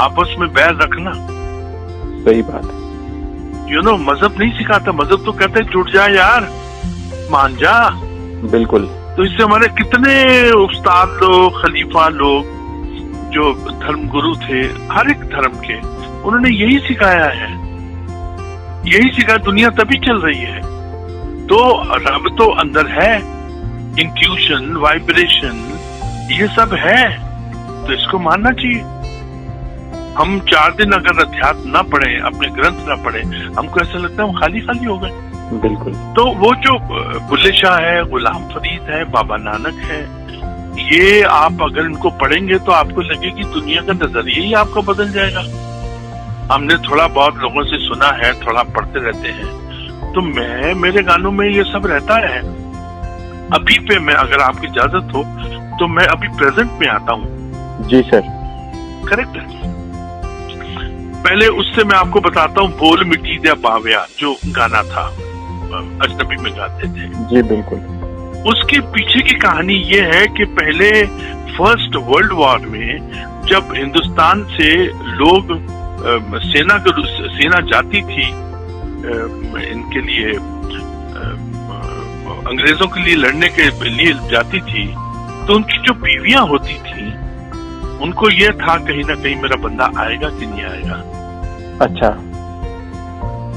आपस में बैर रखना। सही बात है। मजहब नहीं सिखाता। मजहब तो कहते हैं जुट जा यार, मान जा। बिल्कुल। तो इससे हमारे कितने उस्ताद लोग, खलीफा लोग, जो धर्म गुरु थे हर एक धर्म के, उन्होंने यही सिखाया है, यही सिखाया। दुनिया तभी चल रही है। तो रब तो अंदर है, इंट्यूशन, वाइब्रेशन, ये सब है, तो इसको मानना चाहिए। हम 4 दिन अगर अध्यात्म ना पढ़े, अपने ग्रंथ ना पढ़े, हमको ऐसा लगता है हम खाली खाली हो गए। बिल्कुल। तो वो जो बुल्ले शाह है, गुलाम फरीद है, बाबा नानक है, ये आप अगर इनको पढ़ेंगे तो आपको लगेगी दुनिया का नजरिया ही आपका बदल जाएगा। हमने थोड़ा बहुत लोगों से सुना है, थोड़ा पढ़ते रहते हैं, तो मेरे गानों में ये सब रहता है। अभी पे मैं, अगर आपकी इजाजत हो तो मैं अभी प्रेजेंट में आता हूँ। जी सर। करेक्ट है। पहले उससे मैं आपको बताता हूँ, बोल मिट्टी दे बावया जो गाना था, अजनबी में गाते थे। जी बिल्कुल। उसके पीछे की कहानी ये है कि पहले फर्स्ट वर्ल्ड वॉर में जब हिंदुस्तान से लोग सेना जाती थी इनके लिए, अंग्रेजों के लिए लड़ने के लिए जाती थी, तो उनकी जो बीवियां होती थी, उनको ये था कहीं ना कहीं मेरा बंदा आएगा कि नहीं आएगा। अच्छा।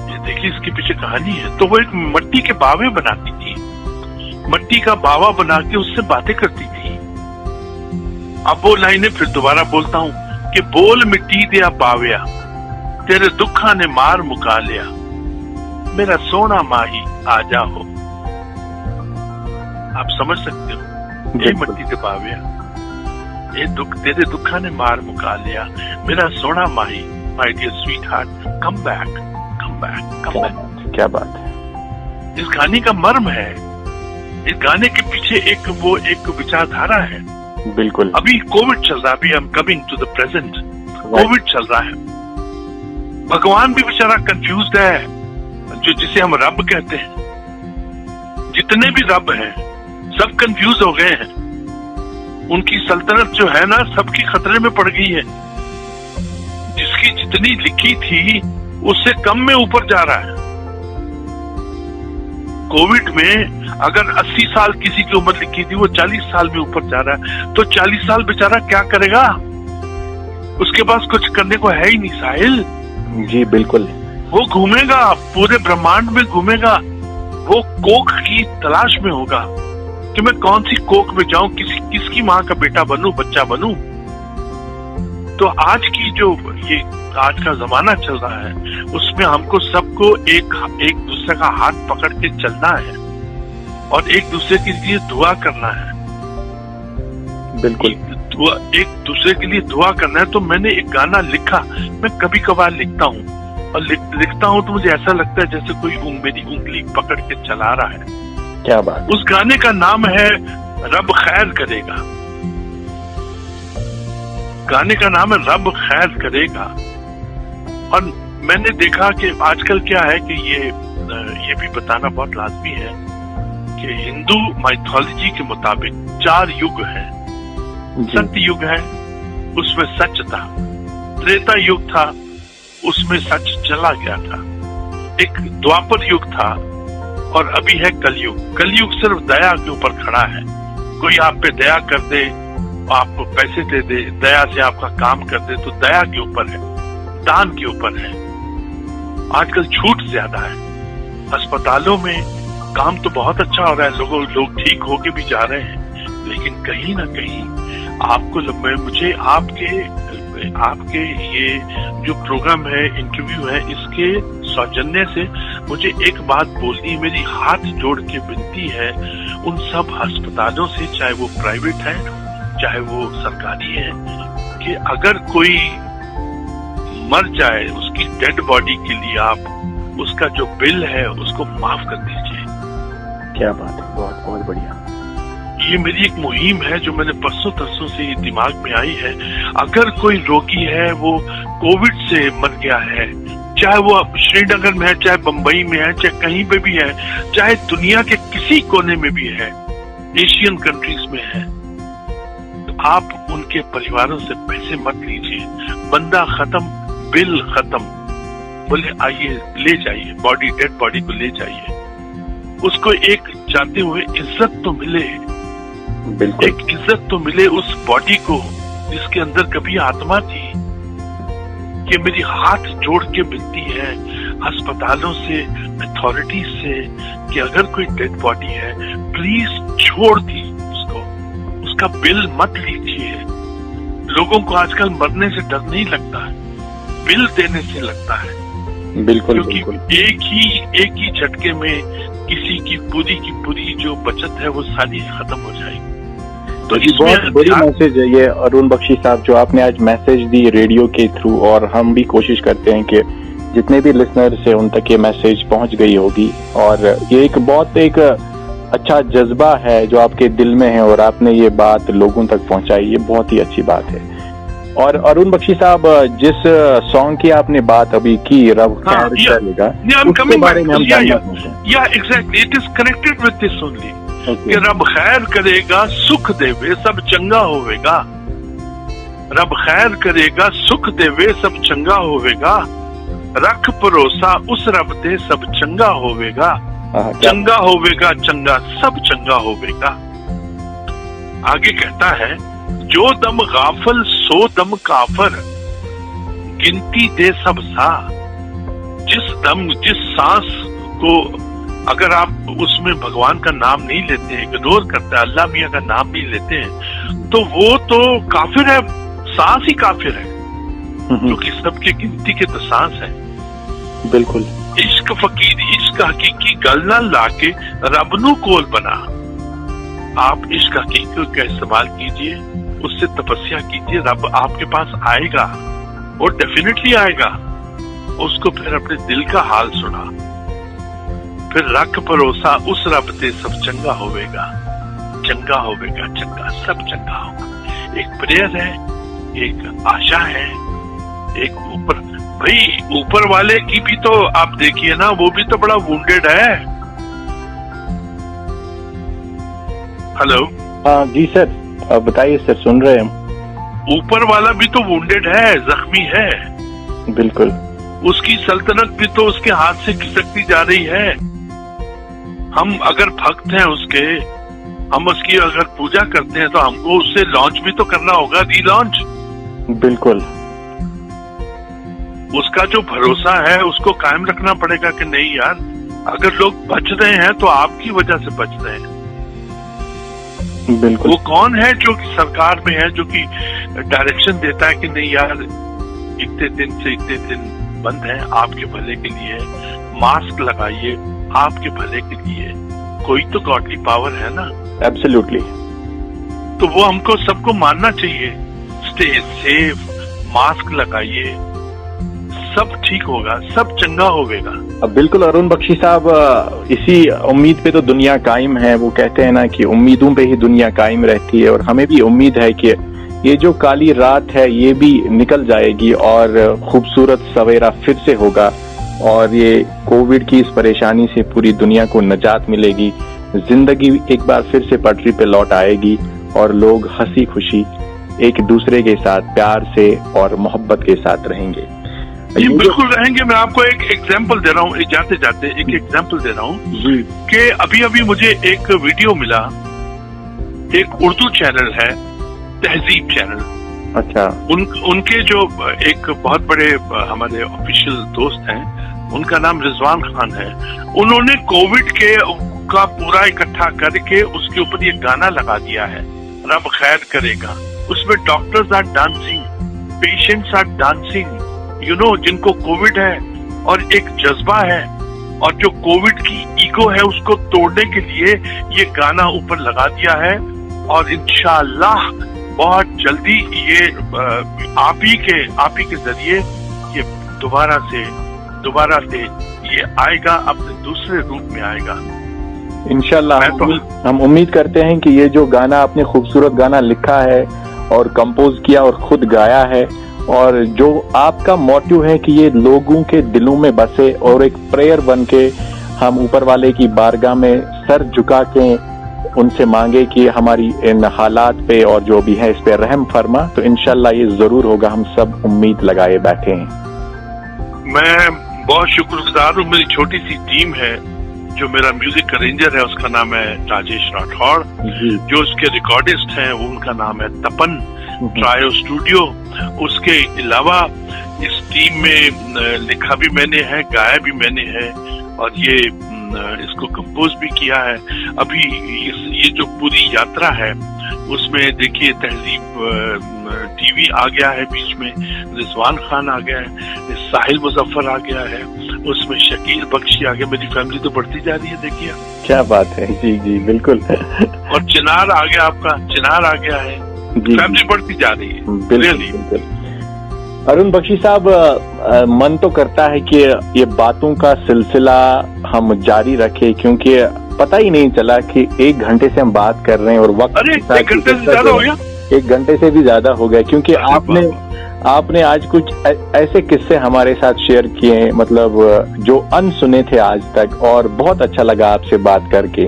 ये देखिए इसके पीछे कहानी है। तो वो एक मिट्टी के बावे बनाती थी, मिट्टी का बावा बना के उससे बातें करती थी। अब वो लाइनें फिर दोबारा बोलता हूँ कि बोल मिट्टी दिया बावया, तेरे दुखा ने मार मुका लिया, मेरा सोना माही आ जा हो। आप समझ सकते हो, ये मिट्टी दे बावया, ये तेरे दुखा ने मार मुका लिया, मेरा सोना माही, my dear sweetheart, come back, come back, come back. क्या बात है। इस गाने का मर्म है, इस गाने के पीछे एक विचारधारा है। बिल्कुल। अभी कोविड चल रहा है, अभी I am coming to the present. Covid चल रहा है, भगवान भी बेचारा कंफ्यूज्ड है, जो जिसे हम रब कहते हैं। जितने भी रब हैं सब कंफ्यूज हो गए हैं। उनकी सल्तनत जो है ना, सबकी खतरे में पड़ गई है। जिसकी जितनी लिखी थी उससे कम में ऊपर जा रहा है। कोविड में अगर 80 साल किसी की उम्र लिखी थी, वो 40 साल में ऊपर जा रहा है। तो 40 साल बेचारा क्या करेगा? उसके पास कुछ करने को है ही नहीं साहिल। जी बिल्कुल। वो घूमेगा, पूरे ब्रह्मांड में घूमेगा, वो कोख की तलाश में होगा कि मैं कौन सी कोख में जाऊं, किसकी माँ का बेटा बनूं, बच्चा बनूं। तो आज की जो ये आज का जमाना चल रहा है, उसमें हमको सबको एक दूसरे का हाथ पकड़ के चलना है और एक दूसरे के लिए दुआ करना है। बिल्कुल। एक दूसरे के लिए दुआ करना है। तो मैंने एक गाना लिखा, मैं कभी कभार लिखता हूँ, और लिखता हूँ तो मुझे ऐसा लगता है जैसे कोई मेरी उंगली पकड़ के चला रहा है। क्या बात। उस गाने का नाम है रब खैर करेगा। गाने का नाम है रब खैर करेगा। और मैंने देखा कि आजकल क्या है कि ये भी बताना बहुत लाजमी है कि हिंदू माइथोलॉजी के मुताबिक 4 युग हैं। सत्य युग है, उसमें सच था। त्रेता युग था, उसमें सच चला गया था। एक द्वापर युग था और अभी है कलयुग। कलयुग सिर्फ दया के ऊपर खड़ा है। कोई आप पे दया कर दे, आपको पैसे दे दे, दया से आपका काम कर दे, तो दया के ऊपर है, दान के ऊपर है। आजकल झूठ ज्यादा है। अस्पतालों में काम तो बहुत अच्छा हो रहा है, लोग ठीक होके भी जा रहे हैं, लेकिन कहीं ना कहीं आपको मुझे आपके ये जो प्रोग्राम है, इंटरव्यू है, इसके सौजन्य से मुझे एक बात बोलनी है। मेरी हाथ जोड़ के विनती है उन सब अस्पतालों से, चाहे वो प्राइवेट है चाहे वो सरकारी है, कि अगर कोई मर जाए, उसकी डेड बॉडी के लिए आप उसका जो बिल है उसको माफ कर दीजिए। क्या बात है, बहुत बहुत बढ़िया। ये मेरी एक मुहिम है जो मैंने परसों तरसों से दिमाग में आई है। अगर कोई रोगी है, वो कोविड से मर गया है, चाहे वो श्रीनगर में है, चाहे बंबई में है, चाहे कहीं पे भी है, चाहे दुनिया के किसी कोने में भी है, एशियन कंट्रीज में है, तो आप उनके परिवारों से पैसे मत लीजिए। बंदा खत्म, बिल खत्म, बोले आइए ले जाइए बॉडी, डेड बॉडी को ले जाइए। उसको एक जाते हुए इज्जत तो मिले, एक इज्जत तो मिले उस बॉडी को जिसके अंदर कभी आत्मा थी। कि मेरी हाथ जोड़ के विनती है अस्पतालों से, अथॉरिटीज से, कि अगर कोई डेड बॉडी है प्लीज छोड़ दी उसको, उसका बिल मत लीजिए। लोगों को आजकल मरने से डर नहीं लगता है, बिल देने से लगता है। बिल्कुल, क्योंकि बिल्कुल। एक ही झटके में किसी की पूरी जो बचत है वो सारी खत्म हो जाएगी। तो बहुत बड़ी मैसेज है ये अरुण बख्शी साहब, जो आपने आज मैसेज दी रेडियो के थ्रू, और हम भी कोशिश करते हैं कि जितने भी लिसनर्स हैं उन तक ये मैसेज पहुंच गई होगी। और ये एक बहुत एक अच्छा जज्बा है जो आपके दिल में है और आपने ये बात लोगों तक पहुंचाई, ये बहुत ही अच्छी बात है। और अरुण बख्शी साहब, जिस सॉन्ग की आपने बात अभी की, रब खैर करेगा, उसके बारे में हम जानना चाहते हैं। या exactly, it is connected with this only. कि रब खैर करेगा, सुख देवे, सब चंगा होवेगा। रब खैर करेगा, सुख देवे, सब चंगा होवेगा। रख भरोसा उस रब दे, सब चंगा होवेगा। चंगा होवेगा, चंगा, सब चंगा होवेगा। आगे कहता है, जो दम गाफल सो दम काफर, गिनती दे सब सा। जिस सांस को अगर आप उसमें भगवान का नाम नहीं लेते, इग्नोर करते हैं, अल्लाह मियाँ का नाम नहीं लेते हैं, तो वो तो काफिर है, सांस ही काफिर है, क्योंकि सबकी गिनती के तो सांस है। बिल्कुल। इश्क फकीर, इश्क हकीकी गल ना लाके रब नू कोल बना। आप इश्क हकीकी का इस्तेमाल कीजिए, उससे तपस्या कीजिए, रब आपके पास आएगा, वो डेफिनेटली आएगा। उसको फिर अपने दिल का हाल सुना, फिर रख भरोसा उस रब ते, सब चंगा होवेगा, चंगा होवेगा, चंगा, सब चंगा होगा। एक प्रेयर है, एक आशा है, एक ऊपर, भाई ऊपर वाले की भी तो आप देखिए ना, वो भी तो बड़ा वुंडेड है। हेलो। हाँ जी सर, आप बताइए सर, सुन रहे हैं हम। ऊपर वाला भी तो वुंडेड है, जख्मी है। बिल्कुल। उसकी सल्तनत भी तो उसके हाथ से खिसकती जा रही है। हम अगर भक्त हैं उसके, हम उसकी अगर पूजा करते हैं, तो हमको उससे लॉन्च भी तो करना होगा, रीलॉन्च। बिल्कुल। उसका जो भरोसा है उसको कायम रखना पड़ेगा कि नहीं यार, अगर लोग बच रहे हैं तो आपकी वजह से बच रहे हैं। बिल्कुल। वो कौन है जो कि सरकार में है, जो कि डायरेक्शन देता है कि नहीं यार, इतने दिन से इतने दिन बंद है, आपके भले के लिए, मास्क लगाइए, आपके भले के लिए। कोई तो गॉडली पावर है ना। एब्सोल्युटली। तो वो हमको सबको मानना चाहिए। स्टे सेफ, मास्क लगाइए, सब ठीक होगा, सब चंगा होगा। बिल्कुल अरुण बख्शी साहब, इसी उम्मीद पे तो दुनिया कायम है। वो कहते हैं ना कि उम्मीदों पे ही दुनिया कायम रहती है, और हमें भी उम्मीद है कि ये जो काली रात है ये भी निकल जाएगी और खूबसूरत सवेरा फिर से होगा, और ये कोविड की इस परेशानी से पूरी दुनिया को निजात मिलेगी। जिंदगी एक बार फिर से पटरी पे लौट आएगी और लोग हंसी खुशी एक दूसरे के साथ प्यार से और मोहब्बत के साथ रहेंगे। जी बिल्कुल रहेंगे। मैं आपको एक एग्जाम्पल दे रहा हूँ, जाते जाते एक एग्जाम्पल दे रहा हूँ कि अभी मुझे एक वीडियो मिला, एक उर्दू चैनल है तहजीब चैनल। अच्छा। उनके जो एक बहुत बड़े हमारे ऑफिशियल दोस्त हैं, उनका नाम रिजवान खान है। उन्होंने कोविड का पूरा इकट्ठा करके उसके ऊपर ये गाना लगा दिया है, रब खैर करेगा। उसमें doctors are dancing, patients are dancing, जिनको कोविड है और एक जज्बा है, और जो कोविड की ईगो है उसको तोड़ने के लिए ये गाना ऊपर लगा दिया है। और इंशाअल्लाह बहुत जल्दी ये आप ही के जरिए ये दोबारा से ये आएगा, अपने दूसरे रूप में आएगा इंशाअल्लाह। हम उम्मीद करते हैं कि ये जो गाना आपने खूबसूरत गाना लिखा है और कंपोज किया और खुद गाया है, और जो आपका मोटिव है कि ये लोगों के दिलों में बसे और एक प्रेयर बन के हम ऊपर वाले की बारगाह में सर झुका के उनसे मांगे कि हमारी इन हालात पे और जो भी है इस पे रहम फरमा, तो इंशाल्लाह ये जरूर होगा। हम सब उम्मीद लगाए बैठे हैं। मैं बहुत शुक्रगुजार हूँ। मेरी छोटी सी टीम है, जो मेरा म्यूजिक अरेंजर है उसका नाम है राजेश राठौड़, जो उसके रिकॉर्डिस्ट हैं उनका नाम है तपन ट्रायो स्टूडियो। उसके अलावा इस टीम में लिखा भी मैंने है, गाया भी मैंने है, और ये इसको कंपोज भी किया है। अभी ये जो पूरी यात्रा है उसमें देखिए तहजीब टीवी आ गया है, बीच में रिजवान खान आ गया है, साहिल मुजफ्फर आ गया है, उसमें शकील बख्शी आ गया। मेरी फैमिली तो बढ़ती जा रही है, देखिए क्या बात है। जी जी बिल्कुल। और चिनार आ गया, आपका चिनार आ गया है, फैमिली बढ़ती जा रही है। बिल्कुल। अरुण बख्शी साहब, मन तो करता है कि ये बातों का सिलसिला हम जारी रखें, क्योंकि पता ही नहीं चला कि 1 घंटे से हम बात कर रहे हैं और वक्त 1 घंटे से ज्यादा हो गया। 1 घंटे से भी ज्यादा हो गया, क्योंकि आपने आज कुछ ऐसे किस्से हमारे साथ शेयर किए हैं, मतलब जो अनसुने थे आज तक, और बहुत अच्छा लगा आपसे बात करके।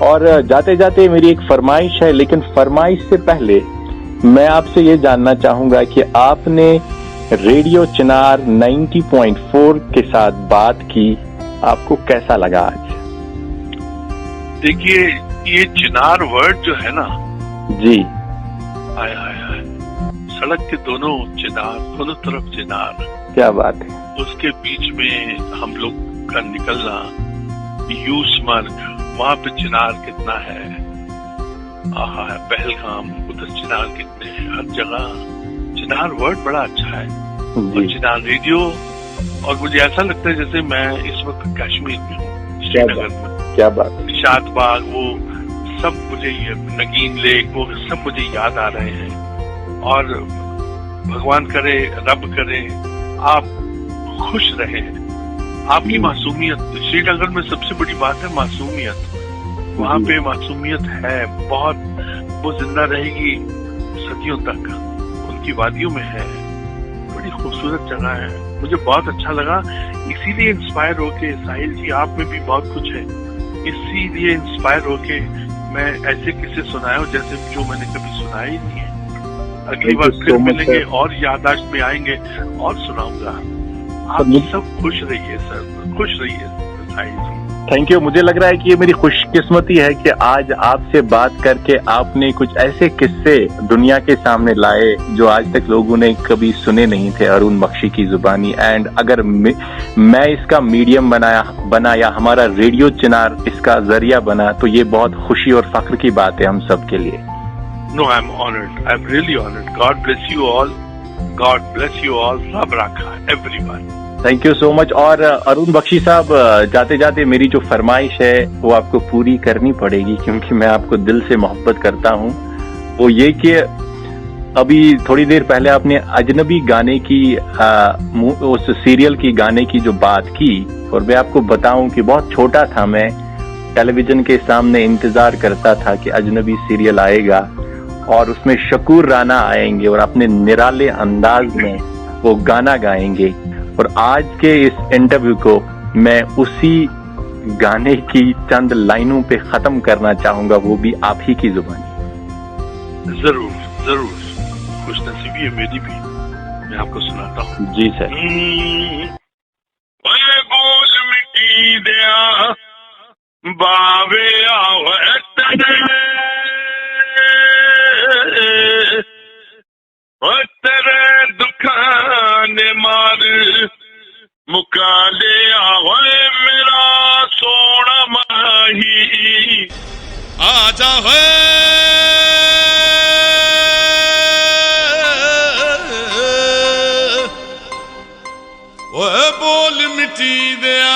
और जाते जाते मेरी एक फरमाइश है, लेकिन फरमाइश से पहले मैं आपसे ये जानना चाहूंगा कि आपने रेडियो चिनार 90.4 के साथ बात की, आपको कैसा लगा आज? देखिए ये चिनार वर्ड जो है ना जी, हाय हाय हाय, सड़क के दोनों चिनार, दोनों तरफ चिनार, क्या बात है। उसके बीच में हम लोग का निकलना, यूसमर्ग, वहाँ पे चिनार कितना है, आहा पहलगाम, उधर चिनार कितने हैं, हर जगह चिनार वर्ड बड़ा अच्छा है। और चिनार रेडियो, और मुझे ऐसा लगता है जैसे मैं इस वक्त कश्मीर में हूँ, श्रीनगर में। क्या बात। निशात बाग, वो सब मुझे, ये नगीन लेक, वो सब मुझे याद आ रहे हैं। और भगवान करे, रब करे आप खुश रहे, आपकी मासूमियत। श्रीनगर में सबसे बड़ी बात है मासूमियत, वहाँ पे मासूमियत है बहुत, वो जिंदा रहेगी सदियों तक, उनकी वादियों में है, बड़ी खूबसूरत जगह है। मुझे बहुत अच्छा लगा, इसीलिए इंस्पायर होके, साहिल जी आप में भी बहुत कुछ है, इसीलिए इंस्पायर होके मैं ऐसे किस्से सुनाया हूँ जैसे जो मैंने कभी सुनाया ही नहीं है। अगली बार फिर मिलेंगे और याददाश्त में आएंगे और सुनाऊंगा। आप सब खुश रहिए सर, खुश रहिए साहिल जी। Thank you. मुझे लग रहा है कि ये मेरी खुशकिस्मती है कि आज आपसे बात करके आपने कुछ ऐसे किस्से दुनिया के सामने लाए जो आज तक लोगों ने कभी सुने नहीं थे अरुण बख्शी की जुबानी। एंड अगर मैं इसका मीडियम बना या हमारा रेडियो चिनार इसका जरिया बना, तो ये बहुत खुशी और फख्र की बात है हम सब के लिए। No, I'm honored. I'm really honored. God bless you all. God bless you all. रब रखा everyone. Thank you so much. और अरुण बख्शी साहब, जाते जाते मेरी जो फरमाइश है वो आपको पूरी करनी पड़ेगी, क्योंकि मैं आपको दिल से मोहब्बत करता हूँ। वो ये कि अभी थोड़ी देर पहले आपने अजनबी गाने की उस सीरियल की गाने की जो बात की, और मैं आपको बताऊं कि बहुत छोटा था मैं, टेलीविजन के सामने इंतजार करता था कि अजनबी सीरियल आएगा और उसमें शकूर राना आएंगे और अपने निराले अंदाज में वो गाना गाएंगे। और आज के इस इंटरव्यू को मैं उसी गाने की चंद लाइनों पे खत्म करना चाहूंगा, वो भी आप ही की जुबानी। जरूर जरूर, खुशनसीबी है मेरी भी। मैं आपको सुनाता हूँ। जी सर। ओए बोल मिट्टी दिया बावे आवे तेरे, ओ तेरे दुखा ने मार मुका ले आवे मेरा सोना माही। आजा है ओए बोल मिट्टी दिया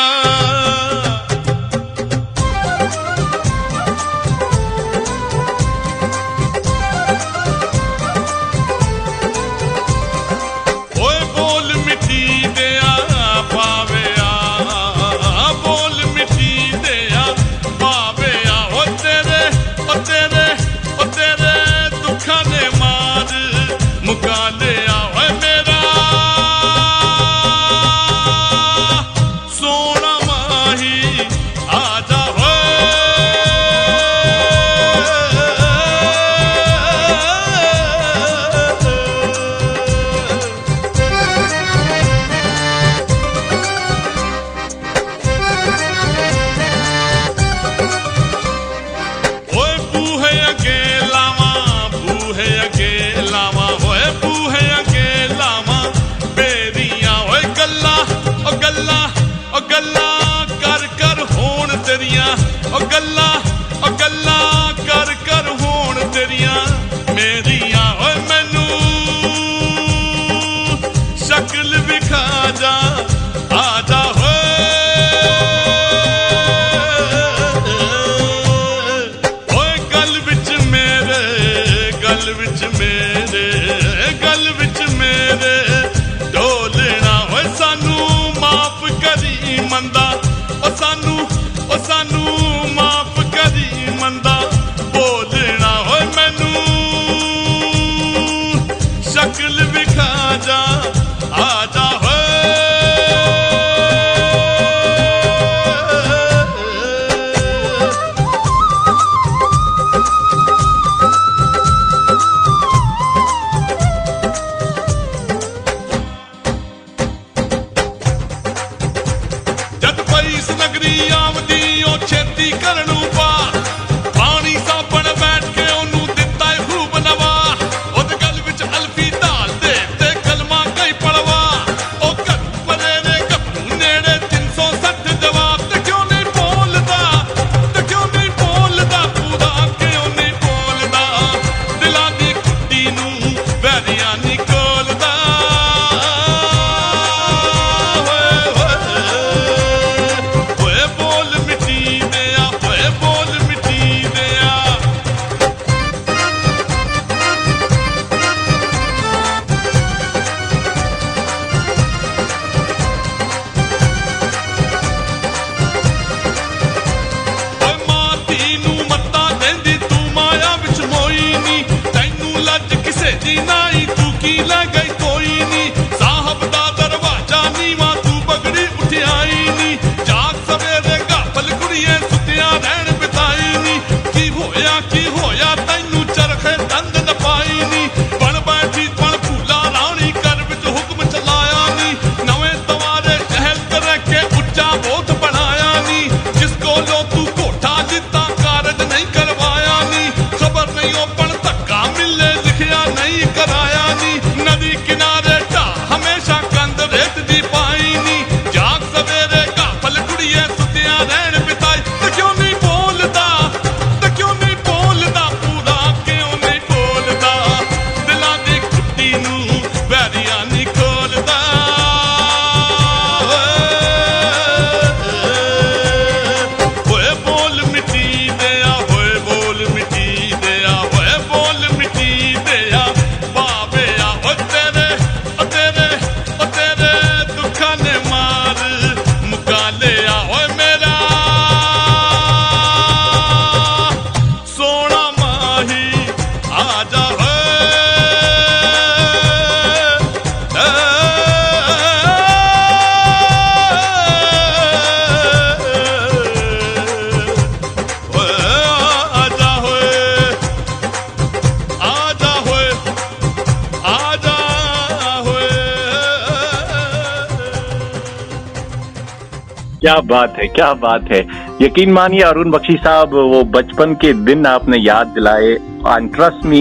क्या बात है, क्या बात है। यकीन मानिए अरुण बख्शी साहब, वो बचपन के दिन आपने याद दिलाए। And trust me,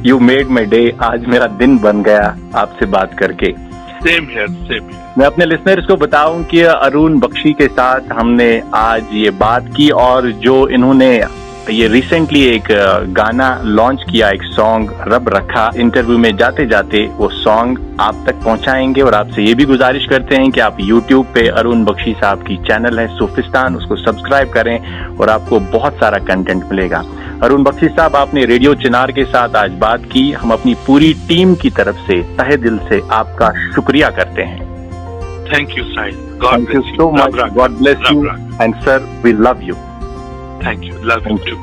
you made my day. आज मेरा दिन बन गया आपसे बात करके। Same here, same here. मैं अपने लिसनर्स को बताऊं कि अरुण बख्शी के साथ हमने आज ये बात की, और जो इन्होंने ये रिसेंटली एक गाना लॉन्च किया, एक सॉन्ग रब रखा, इंटरव्यू में जाते जाते वो सॉन्ग आप तक पहुंचाएंगे। और आपसे ये भी गुजारिश करते हैं कि आप YouTube पे अरुण बख्शी साहब की चैनल है सूफिस्तान, उसको सब्सक्राइब करें और आपको बहुत सारा कंटेंट मिलेगा। अरुण बख्शी साहब, आपने रेडियो चिनार के साथ आज बात की। हम अपनी पूरी टीम की तरफ से तहे दिल से आपका शुक्रिया करते हैं। Thank you Sahil, Thank you so much. God bless you. And sir, we love you. Thank you, love you too.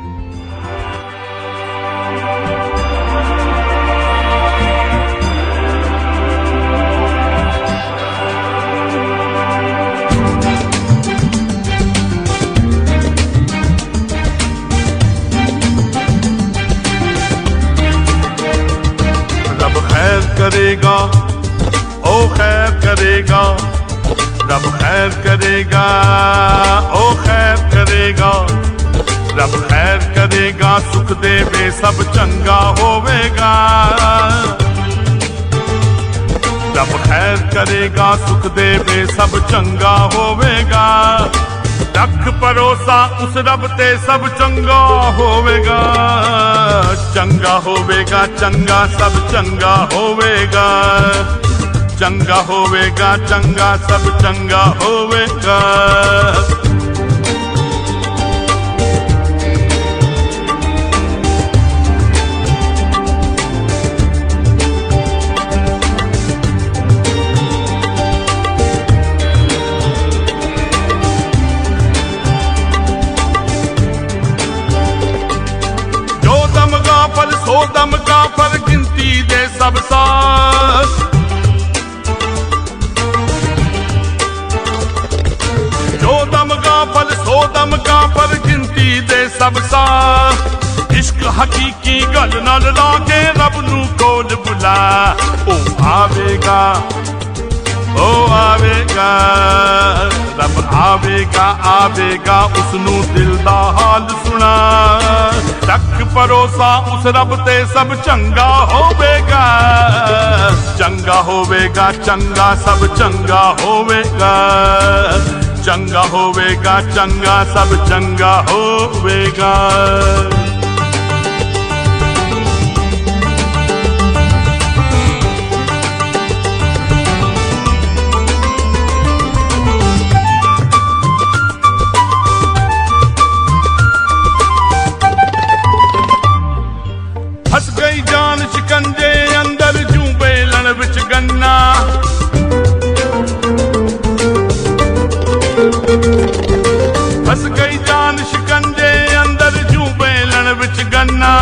रब खैर करेगा, ओ खैर करेगा, रब खैर करेगा, ओ खैर करेगा, रब खैर करेगा, सुख देवे सब चंगा होवेगा। रब खैर करेगा, सुख देवे सब चंगा होवेगा। रख भरोसा उस रब ते सब चंगा होवेगा। चंगा होवेगा, चंगा सब चंगा होवेगा। चंगा होवेगा, चंगा सब चंगा होवेगा। सो दम का फल गिनती दे सब साथ। जो दम का फल सो दम का फल गिनती दे सब साथ। इश्क हकीकी गल नाल लाके रब नू कोल बुला। ओ आवेगा, ओ आवेगा, रब आवेगा, आवेगा, उसनू दिल दा हाल सुना। रख भरोसा उस रब ते सब चंगा होवेगा। चंगा होवेगा, चंगा सब चंगा होवेगा। चंगा होवेगा, चंगा सब चंगा होवेगा। फस गई जान शिकंजे अंदर जूं बेलन विच गन्ना। फस गई जान शिकंजे अंदर जूं बेलन विच गन्ना।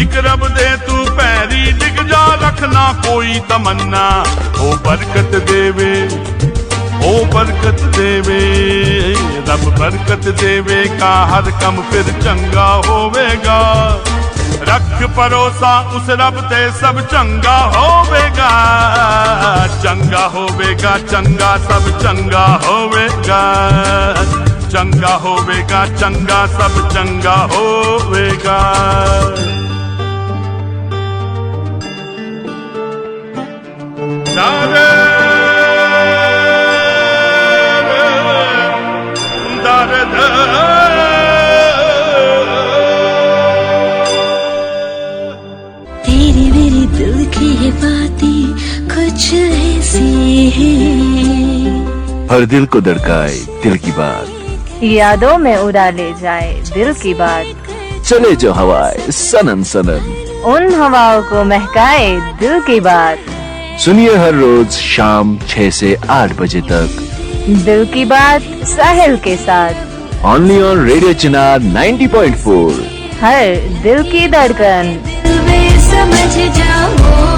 इक रब दे तू पैरी डिग जा, रखना कोई तमन्ना। ओ बरकत देवे, ओ बरकत देवे, रब बरकत देवे का हर कम फिर चंगा होवेगा। रख भरोसा उस रब ते सब चंगा होवेगा। चंगा होवेगा, चंगा सब चंगा होवेगा। चंगा होवेगा, चंगा सब चंगा होवेगा। दारे दारे दारे दिल की ये बातें कुछ ऐसी हैं। हर दिल को धड़काए दिल की बात, यादों में उड़ा ले जाए दिल की बात। चले जो हवाएं सनन सनन, उन हवाओं को महकाए दिल की बात। सुनिए हर रोज शाम 6 से 8 बजे तक दिल की बात साहिल के साथ, ओनली ऑन रेडियो चिनार 90.4। हर दिल की धड़कन। वे समझ जाओ।